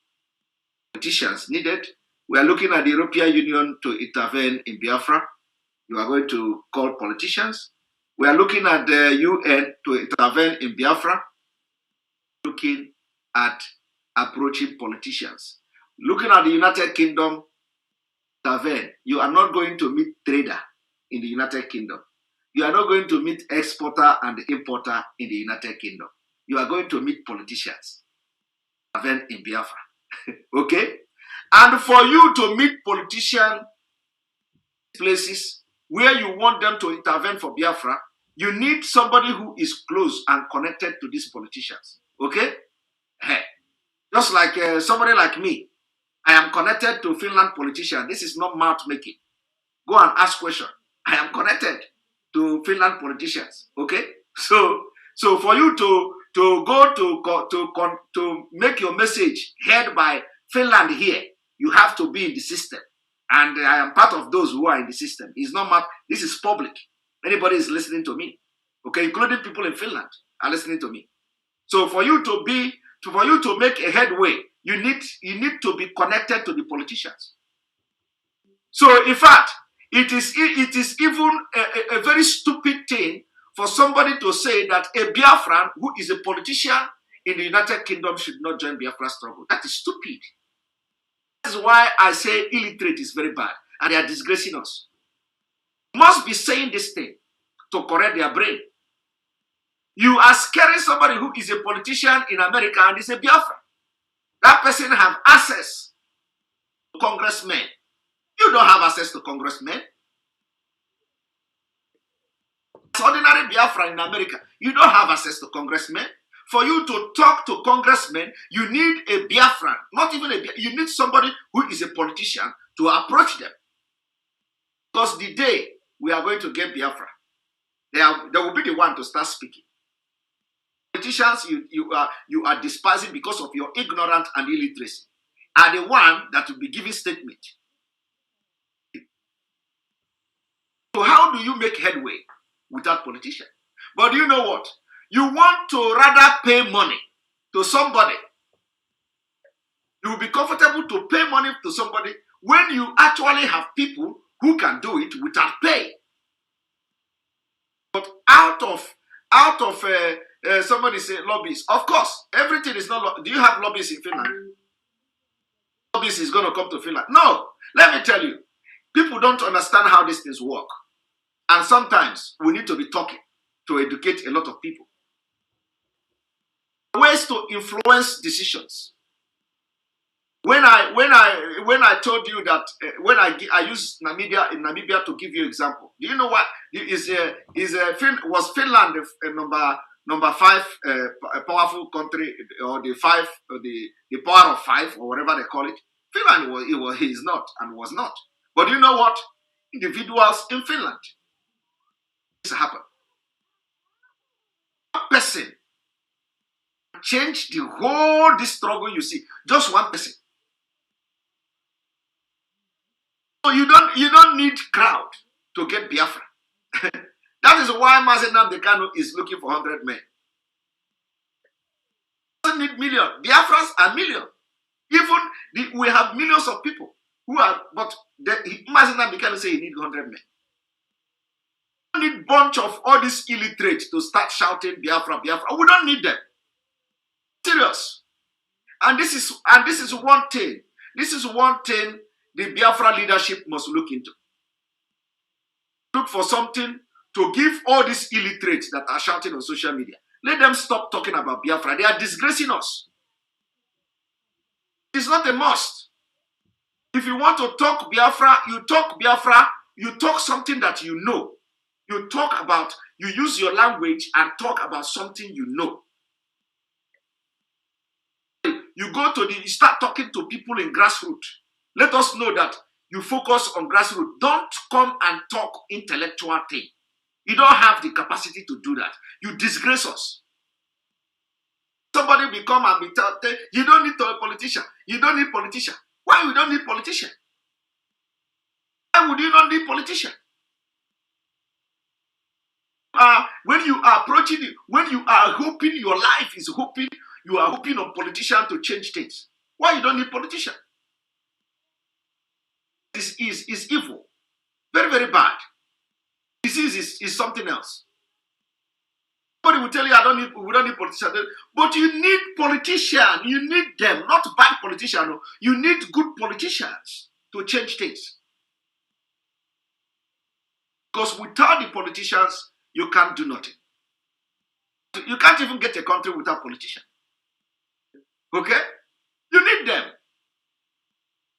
Politicians needed. We are looking at the European Union to intervene in Biafra. You are going to call politicians. We are looking at the UN to intervene in Biafra. Looking at approaching politicians. Looking at the United Kingdom, intervene. You are not going to meet trader in the United Kingdom. You are not going to meet exporter and importer in the United Kingdom. You are going to meet politicians. Intervene in Biafra. Okay? And for you to meet politician places where you want them to intervene for Biafra, you need somebody who is close and connected to these politicians. Okay? Hey. Just like somebody like me. I am connected to Finland politician. This is not mouth making. Go and ask question. I am connected to Finland politicians. Okay? So for you to make your message heard by Finland here, you have to be in the system. And I am part of those who are in the system. It's not math. This is public. Anybody is listening to me. Okay, including people in Finland are listening to me. So for you to make a headway, you need to be connected to the politicians. So in fact, it is even a very stupid thing for somebody to say that a Biafran who is a politician in the United Kingdom should not join Biafra struggle. That is stupid. That's why I say illiterate is very bad and they are disgracing us. Must be saying this thing to correct their brain. You are scaring somebody who is a politician in America and is a Biafra. That person have access to congressmen. You don't have access to congressmen. As ordinary Biafra in America, you don't have access to congressmen. For you to talk to congressmen, you need a Biafran. Not even a Biafran. You need somebody who is a politician to approach them. Because the day we are going to get Biafra, they will be the one to start speaking. Politicians you are despising because of your ignorance and illiteracy are the one that will be giving statement. So how do you make headway without politicians? But you know what? You want to rather pay money to somebody. You will be comfortable to pay money to somebody when you actually have people who can do it without pay. But out of somebody say lobbies. Of course, everything is not. Do you have lobbies in Finland? Lobbies is going to come to Finland. No, let me tell you, people don't understand how these things work, and sometimes we need to be talking to educate a lot of people. Ways to influence decisions. When I told you that when I use Namibia to give you example. Do you know what was Finland number 5 a powerful country, or the power of 5 or whatever they call it? Finland is not and was not. But you know what? Individuals in Finland. This happened. One person changed the whole this struggle you see. Just one person. So you don't need crowd to get Biafra. That is why Mazi is looking for 100 men. Doesn't need million. Biafrans are million. Even we have millions of people who are, but Mazi say he need 100 men. We don't need bunch of all these illiterates to start shouting Biafra, Biafra. We don't need them. Serious. And this is one thing. This is one thing the Biafra leadership must look into. Look for something to give all these illiterates that are shouting on social media. Let them stop talking about Biafra. They are disgracing us. It's not a must. If you want to talk Biafra, you talk something that you know. You talk about, you use your language and talk about something you know. You start talking to people in grassroots. Let us know that you focus on grassroots. Don't come and talk intellectual thing. You don't have the capacity to do that. You disgrace us. Somebody will come and be told, you don't need a politician. You don't need politician. Why we don't need politician? Why would you not need politician? When you are approaching it, when you are hoping your life is hoping, you are hoping on politician to change things. Why you don't need politician? This is evil. Very, very bad. Disease is something else. Somebody will tell you, we don't need politicians. But you need politicians. You need them, not bad politicians. You need good politicians to change things. Because without the politicians, you can't do nothing. You can't even get a country without politicians. Okay? You need them.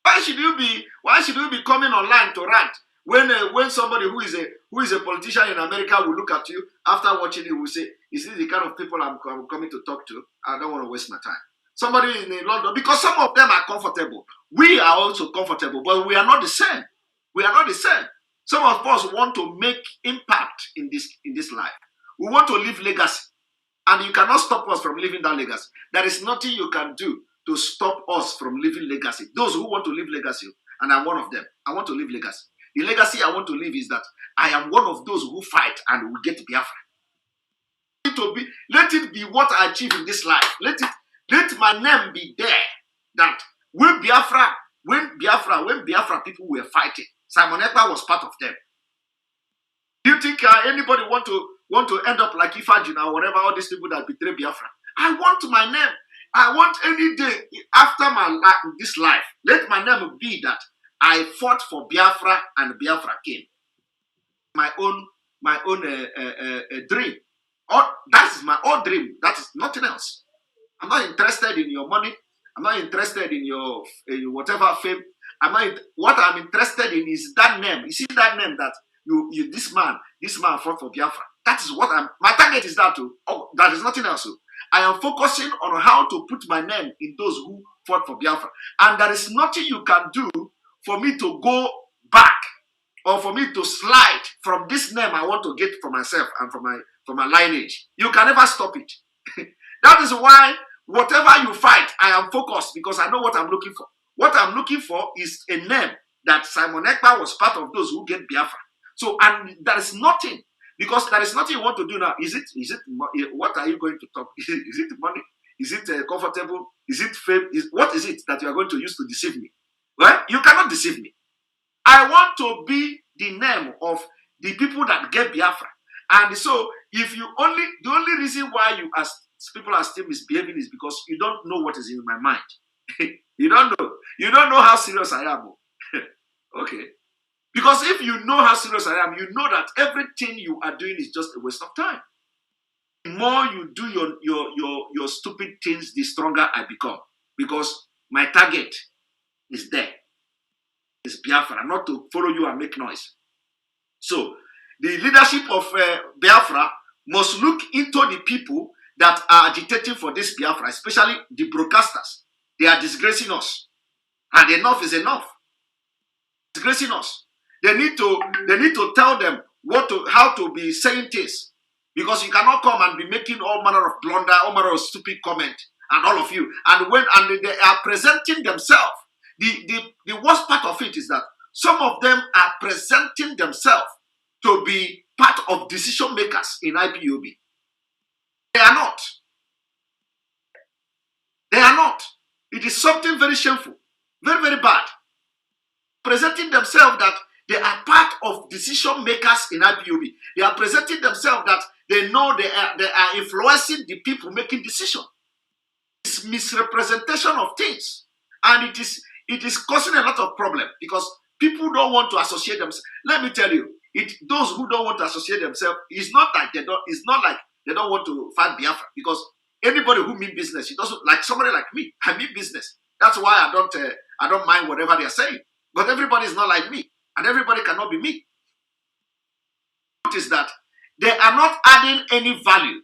Why should you be coming online to rant when somebody who is a politician in America will look at you after watching it will say, is this the kind of people I'm coming to talk to? I don't want to waste my time. Somebody in London, because some of them are comfortable. We are also comfortable, but we are not the same. We are not the same. Some of us want to make impact in this life. We want to leave legacy. And you cannot stop us from living that legacy. There is nothing you can do to stop us from living legacy. Those who want to live legacy, and I'm one of them. I want to live legacy. The legacy I want to live is that I am one of those who fight and will get Biafra. Let it be what I achieve in this life. Let my name be there. That when Biafra people were fighting, Simon Ekpa was part of them. Do you think anybody want to end up like Ifajina or whatever, all these people that betray Biafra? I want my name. I want any day after this life, let my name be that I fought for Biafra and Biafra came. My own dream. That is my own dream. That is nothing else. I'm not interested in your money. I'm not interested in your whatever fame. What I'm interested in is that name. You see that name that this man fought for Biafra. That is what my target is that too. Oh, that is nothing else. I am focusing on how to put my name in those who fought for Biafra. And there is nothing you can do for me to go back or for me to slide from this name I want to get for myself and for my lineage. You can never stop it. That is why whatever you fight, I am focused because I know what I'm looking for. What I'm looking for is a name that Simon Ekpa was part of those who get Biafra. So, and there is nothing, because there is nothing you want to do now. Is it what are you going to talk? Is it money? Is it comfortable? Is it fame? What is it that you are going to use to deceive me? Well, you cannot deceive me. I want to be the name of the people that get Biafra. And so, the only reason why people are still misbehaving is because you don't know what is in my mind. You don't know. You don't know how serious I am. Okay. Because if you know how serious I am, you know that everything you are doing is just a waste of time. The more you do your stupid things, the stronger I become. Because my target is there. It's Biafra, not to follow you and make noise. So, the leadership of Biafra must look into the people that are agitating for this Biafra, especially the broadcasters. They are disgracing us. And enough is enough. Disgracing us. They need to tell them how to be saying things. Because you cannot come and be making all manner of blunder, all manner of stupid comment, and all of you. And they are presenting themselves. The worst part of it is that some of them are presenting themselves to be part of decision makers in IPOB. They are not. They are not. It is something very shameful, very, very bad. Presenting themselves that they are part of decision makers in IPOB. They are presenting themselves that they know they are influencing the people making decisions. It's misrepresentation of things. And it is it is causing a lot of problem because people don't want to associate themselves. Let me tell you, those who don't want to associate themselves, it's not like they don't want to fight Biafra, because anybody who mean business, it doesn't, like somebody like me, I mean business. That's why I don't mind whatever they are saying. But everybody is not like me, and everybody cannot be me. Notice that they are not adding any value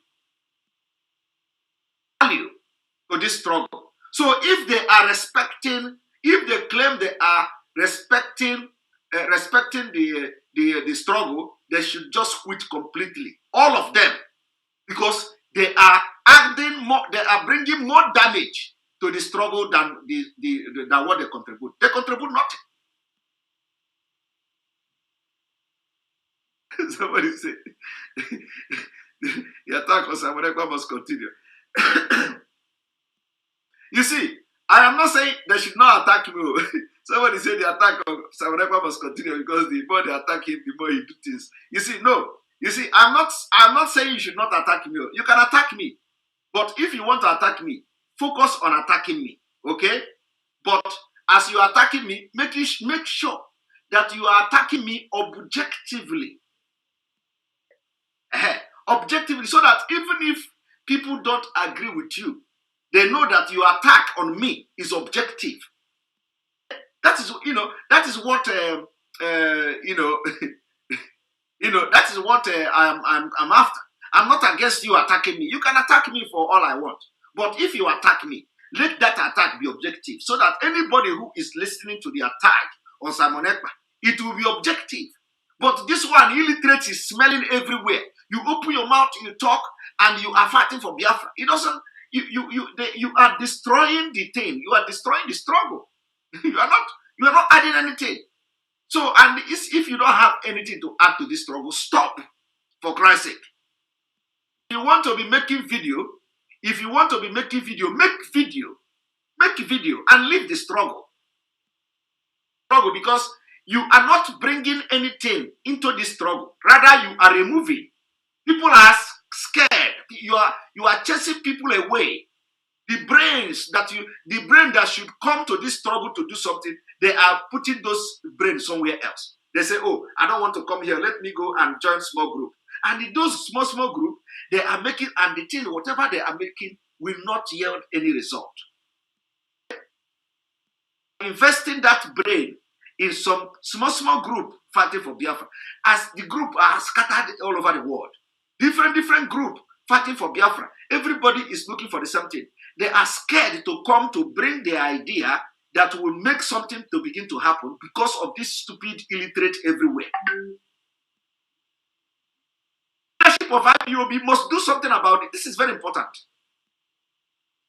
to this struggle. So if they are if they claim they are respecting the struggle, they should just quit completely, all of them, because they are adding more, they are bringing more damage to the struggle than than what they contribute. They contribute nothing. Somebody say the attack on Samuel must continue. You see, I am not saying they should not attack me. Somebody said the attack of Samuel must continue because the more they attack him, the more he do things. You see, no. You see, I'm not saying you should not attack me. You can attack me. But if you want to attack me, focus on attacking me. Okay? But as you are attacking me, make sure that you are attacking me objectively. Objectively, so that even if people don't agree with you, they know that your attack on me is objective. That is, that is what that is what I'm after. I'm not against you attacking me. You can attack me for all I want, but if you attack me, let that attack be objective, so that anybody who is listening to the attack on Simon Ekpa, it will be objective. But this one, illiterate, is smelling everywhere. You open your mouth, you talk, and you are fighting for Biafra. It doesn't. You are destroying the thing. You are destroying the struggle. You are not adding anything. So, and if you don't have anything to add to this struggle, stop, for Christ's sake. If you want to be making video, make video, and leave the struggle. Because you are not bringing anything into this struggle. Rather, you are removing. People are scared. You are chasing people away. The brain that should come to this struggle to do something, they are putting those brains somewhere else. They say, oh, I don't want to come here. Let me go and join small group. And in those small group, they are making, and the thing, whatever they are making, will not yield any result. Investing that brain in some small group fighting for Biafra, as the group are scattered all over the world. Different group fighting for Biafra. Everybody is looking for the same thing. They are scared to come to bring the idea that will make something to begin to happen because of this stupid illiterate everywhere. Leadership of IPOB must do something about it. This is very important.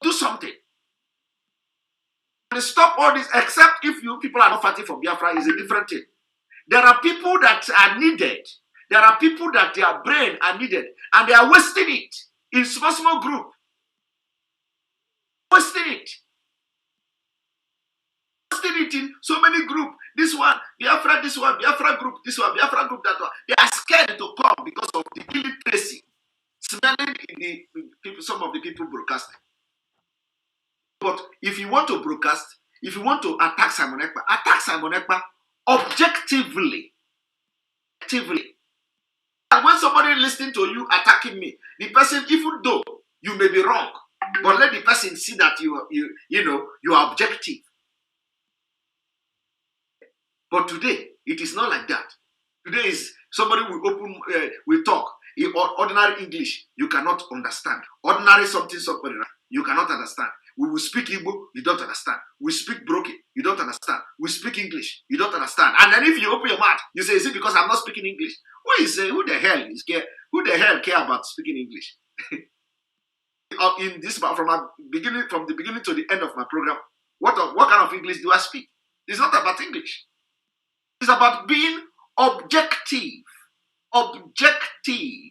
Do something. And stop all this, except if you people are not fighting for Biafra, is a different thing. There are people that are needed. There are people that their brain are needed, and they are wasting it in small group. Wasting it in so many groups. This one, Biafra, this one, Biafra group, this one, Biafra group, that one. They are scared to come because of the illiteracy smelling in the people, some of the people broadcasting. But if you want to broadcast, if you want to attack Simon Ekpa objectively. And when somebody listening to you attacking me, the person, even though you may be wrong, but let the person see that you are objective. But today, it is not like that. Today is somebody will talk in ordinary English, you cannot understand. Ordinary something, you cannot understand. We will speak Igbo, you don't understand. We speak broken, you don't understand. We speak English, you don't understand. And then if you open your mouth, you say, is it because I'm not speaking English? Who the hell care about speaking English? In this, from the beginning to the end of my program, what kind of English do I speak? It's not about English. It's about being objective. Objective.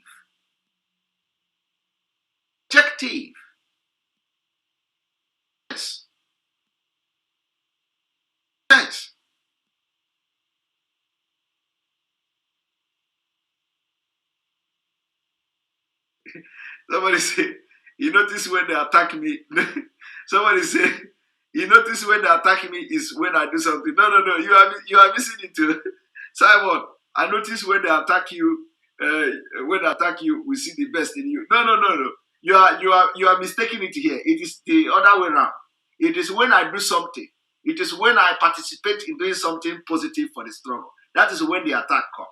Yes. Somebody say, you notice when they attack me, somebody say, You notice when they attack me is when I do something. No, you are missing it too. Simon, I notice when they attack you, we see the best in you. No. You are mistaking it here. It is the other way around. It is when I do something. It is when I participate in doing something positive for the struggle. That is when the attack comes.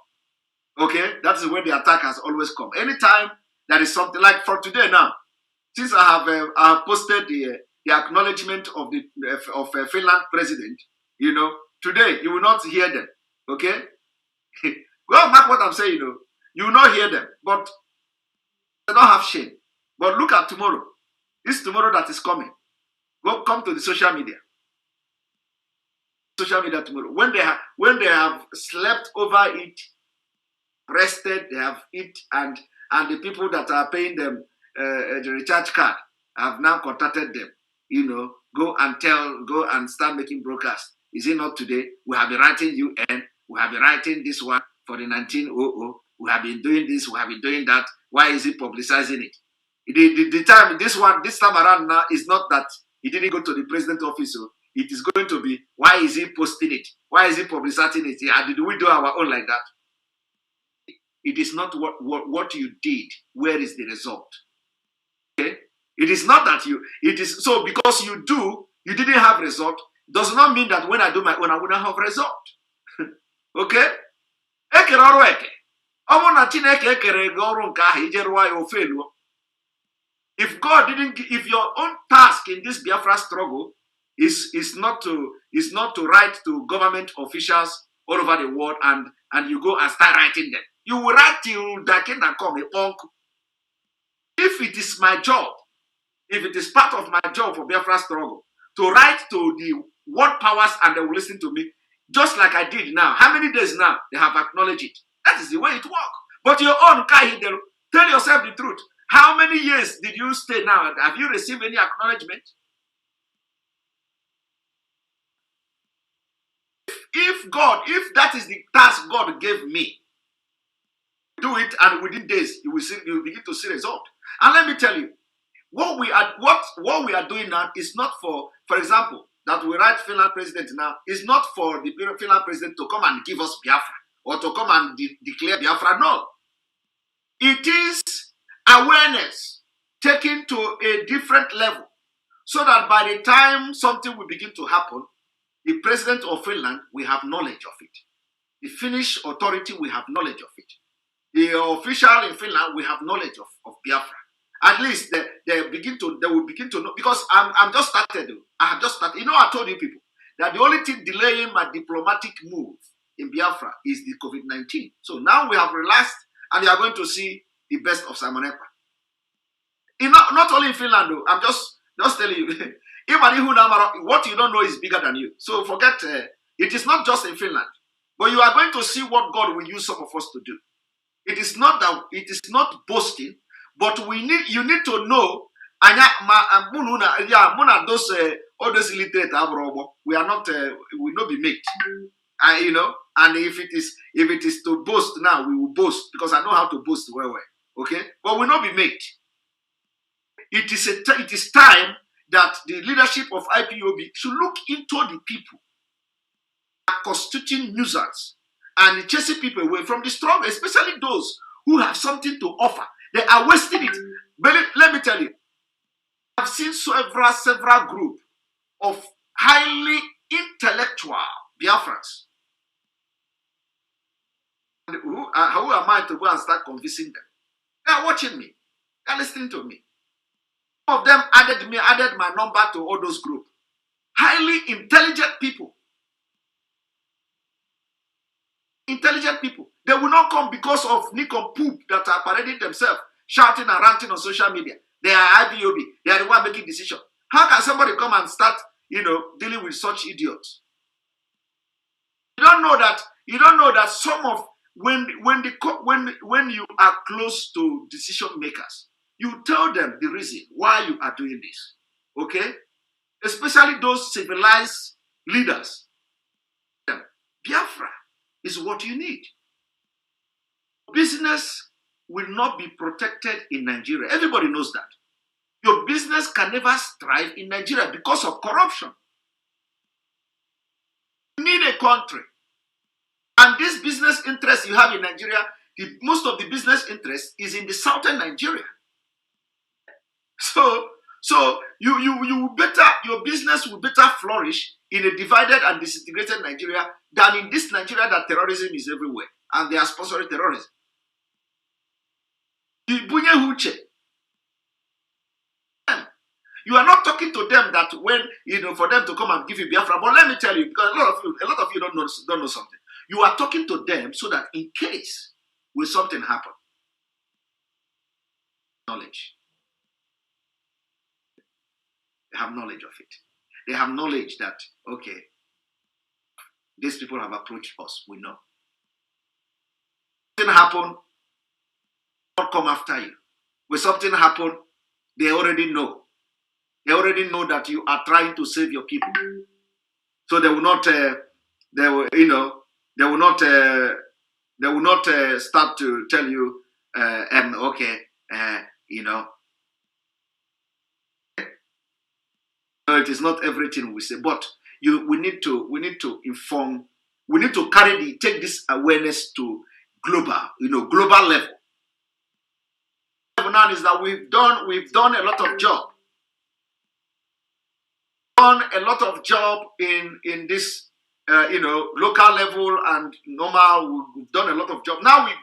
Okay? That is when the attack has always come. Anytime there is something, like for today now, since I have posted the acknowledgement of the Finland president, you know, today you will not hear them. Okay? Well, mark what I'm saying, you know. You will not hear them, but they don't have shame. But look at tomorrow. This tomorrow that is coming. Come to the social media. Social media tomorrow. When they have slept over it, rested, they have eat, and the people that are paying them the recharge card have now contacted them. You know, go and start making broadcasts. Is it not today? We have been writing UN. We have been writing this one for the 1900. We have been doing this. We have been doing that. Why is he publicizing it? The time this time around now is not that he didn't go to the president's office. So it is going to be, why is he posting it? Why is he publicizing it? Yeah, did we do our own like that? It is not what you did. Where is the result? Okay? It is not that it is so because you didn't have result, does not mean that when I do my own, I wouldn't have result. Okay? If God didn't, if your own task in this Biafra struggle is not to write to government officials all over the world and you go and start writing them, you will write till the kingdom come. If it is my job, if it is part of my job for Biafra struggle to write to the world powers and they will listen to me, just like I did now. How many days now they have acknowledged it? That is the way it works. But your own Kahidel, tell yourself the truth. How many years did you stay now? Have you received any acknowledgement? If that is the task God gave me, do it, and within days you will begin to see result. And let me tell you, what we are doing now is not for example, that we write Finland president now is not for the Finland president to come and give us Biafra or to come and declare Biafra. No, it is awareness taken to a different level, so that by the time something will begin to happen, the president of Finland will have knowledge of it. The Finnish authority will have knowledge of it. The official in Finland will have knowledge of Biafra. At least they will begin to know, because I'm just started. I have just started. You know, I told you people that the only thing delaying my diplomatic move in Biafra is the COVID-19. So now we have relaxed, and you are going to see the best of Simon Ekpa. Not only in Finland, though. I'm just telling you. What you don't know is bigger than you. So forget. It is not just in Finland, but you are going to see what God will use some of us to do. It is not that. It is not boasting. But you need to know, all those illiterate, we are not, we will not be made. You know, and if it is to boast now, we will boast, because I know how to boast well. Okay, but we will not be made. It is time that the leadership of IPOB should look into the people constituting nuisance and chasing people away from the strong, especially those who have something to offer. They are wasting it. But let me tell you, I've seen several groups of highly intellectual Biafrans. How am I to go and start convincing them? They are watching me. They are listening to me. Some of them added my number to all those groups. Highly intelligent people. Intelligent people. They will not come because of Nick and Poop that are parading themselves, shouting and ranting on social media. They are IPOB. They are the one making decisions. How can somebody come and start, dealing with such idiots? You don't know that some of when you are close to decision makers, you tell them the reason why you are doing this. Okay? Especially those civilized leaders. Biafra is what you need. Business will not be protected in Nigeria. Everybody knows that. Your business can never thrive in Nigeria because of corruption. You need a country. And this business interest you have in Nigeria, most of the business interest is in the southern Nigeria. So your business will better flourish in a divided and disintegrated Nigeria than in this Nigeria that terrorism is everywhere and they are sponsoring terrorism. You are not talking to them that when for them to come and give you Biafra. But let me tell you, because a lot of you don't know something. You are talking to them so that in case will something happen, knowledge. They have knowledge of it. They have knowledge that, okay, these people have approached us. We know. Something happen, not come after you. When something happen, they already know. They already know that you are trying to save your people. So they will not. They will not start to tell you, okay, No, it is not everything we say, but we need to inform. We need to take this awareness to global level. Now is that we've done a lot of job. Done a lot of job in this local level and normal. We've done a lot of job. Now we're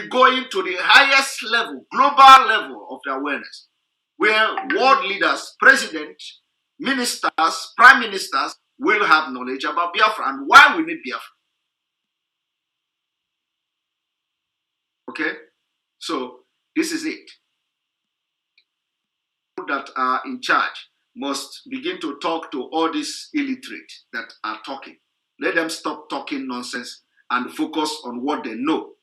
going to the highest level, global level of the awareness, where world leaders, president, ministers, prime ministers will have knowledge about Biafra and why we need Biafra. Okay? So this is it. People that are in charge must begin to talk to all these illiterate that are talking. Let them stop talking nonsense and focus on what they know.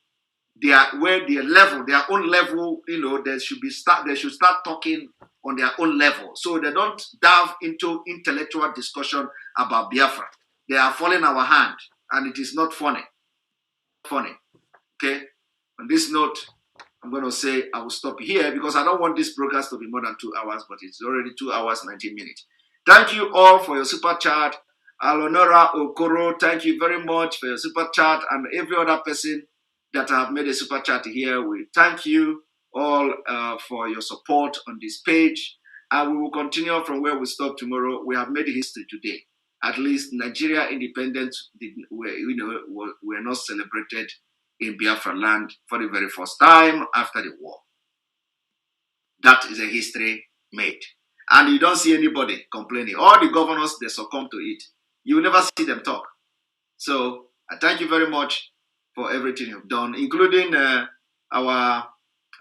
Their own level, they should start talking on their own level, so they don't dive into intellectual discussion about Biafra. They are falling our hand, and it is not funny. Okay? On this note, I'm going to say I will stop here because I don't want this broadcast to be more than 2 hours, but it's already 2 hours, 19 minutes. Thank you all for your super chat. Alonora Okoro, thank you very much for your super chat, and every other person that have made a super chat here. We thank you all for your support on this page, and we will continue from where we stop tomorrow. We have made history today. At least Nigeria independence were not celebrated in Biafra land for the very first time after the war. That is a history made, and you don't see anybody complaining. All the governors, they succumb to it. You will never see them talk. So I thank you very much for everything you've done, including our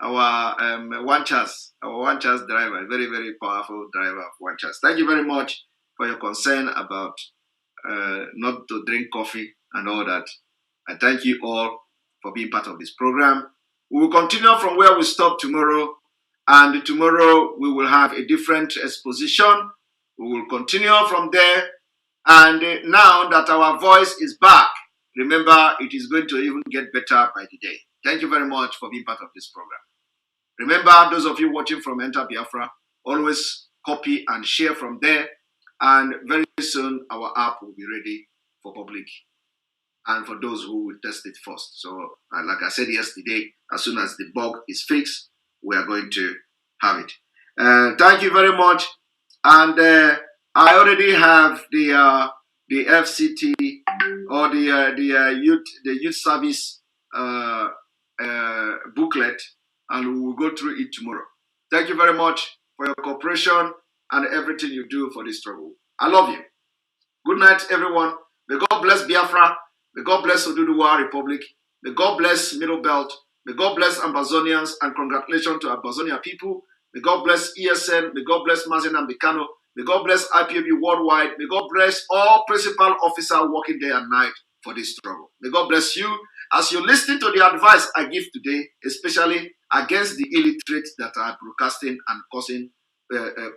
Wanchas driver, very, very powerful driver of Wanchas. Thank you very much for your concern about not to drink coffee and all that. I thank you all for being part of this program. We will continue from where we stop tomorrow, and tomorrow we will have a different exposition. We will continue from there, and now that our voice is back, remember, it is going to even get better by the day. Thank you very much for being part of this program. Remember, those of you watching from Enter Biafra, always copy and share from there. And very soon, our app will be ready for public and for those who will test it first. So, like I said yesterday, as soon as the bug is fixed, we are going to have it. Thank you very much. And I already have the FCT or the youth service booklet, and we will go through it tomorrow. Thank you very much for your cooperation and everything you do for this struggle. I love you. Good night, everyone. May God bless Biafra. May God bless Oduduwa Republic. May God bless Middle Belt. May God bless Ambazonians, and congratulations to Ambazonia people. May God bless ESN. May God bless Mazi and Bekano. May God bless IPOB worldwide. May God bless all principal officers working day and night for this struggle. May God bless you as you listen to the advice I give today, especially against the illiterate that are broadcasting and causing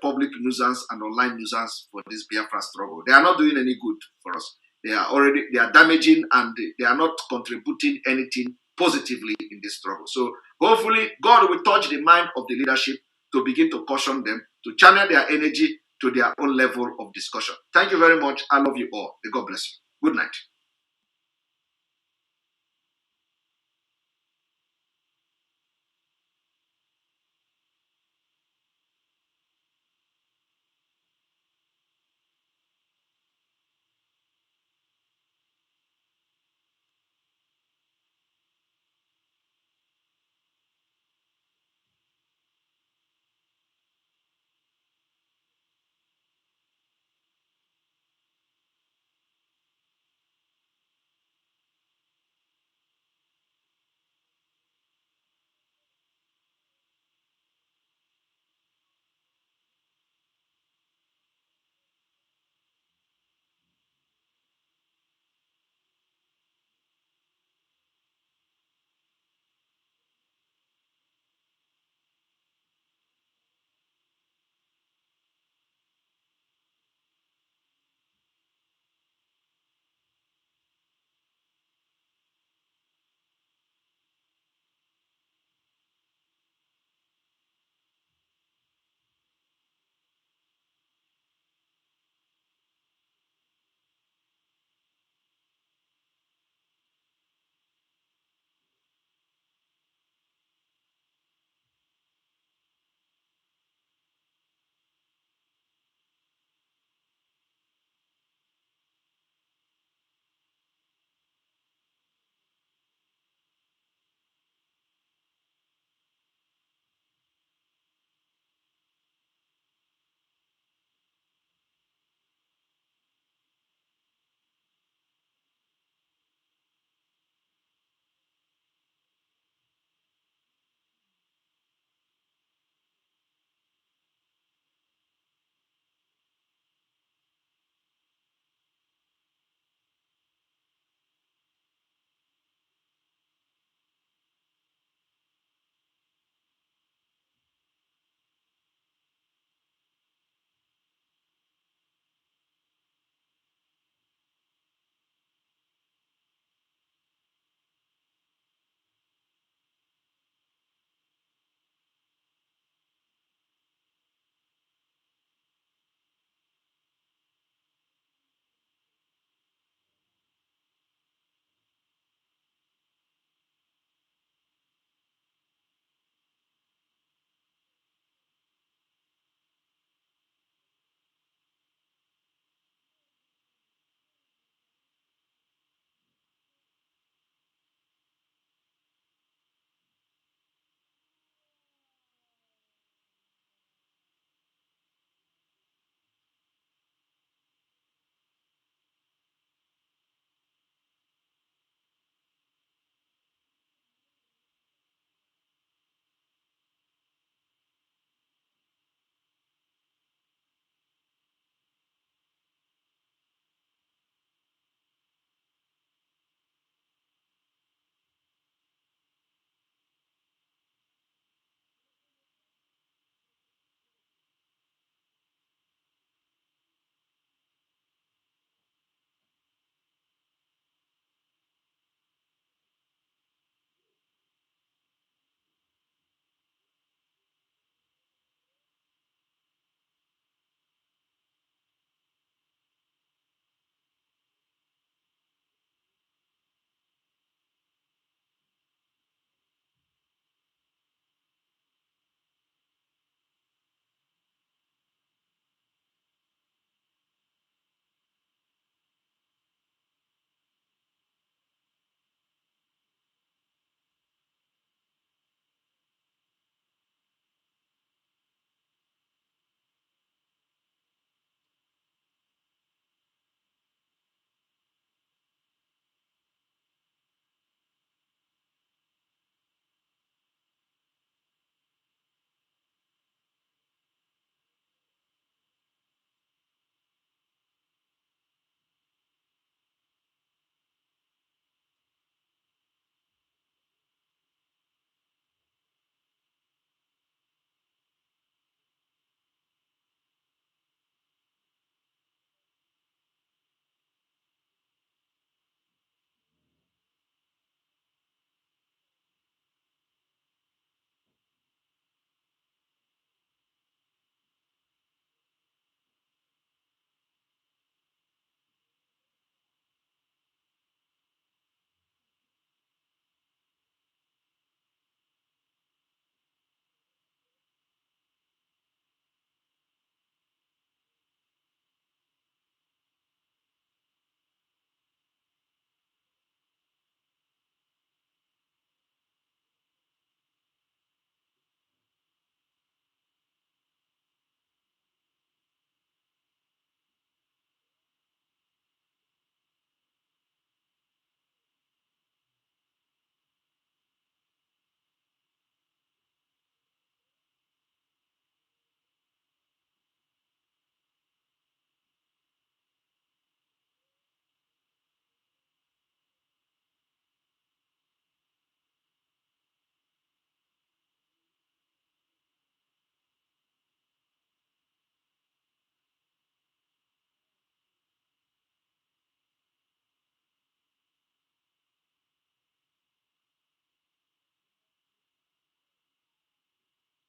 public nuisance and online nuisance for this Biafra struggle. They are not doing any good for us. They are damaging, and they are not contributing anything positively in this struggle. So hopefully God will touch the mind of the leadership to begin to caution them, to channel their energy to their own level of discussion. Thank you very much. I love you all. May God bless you. Good night.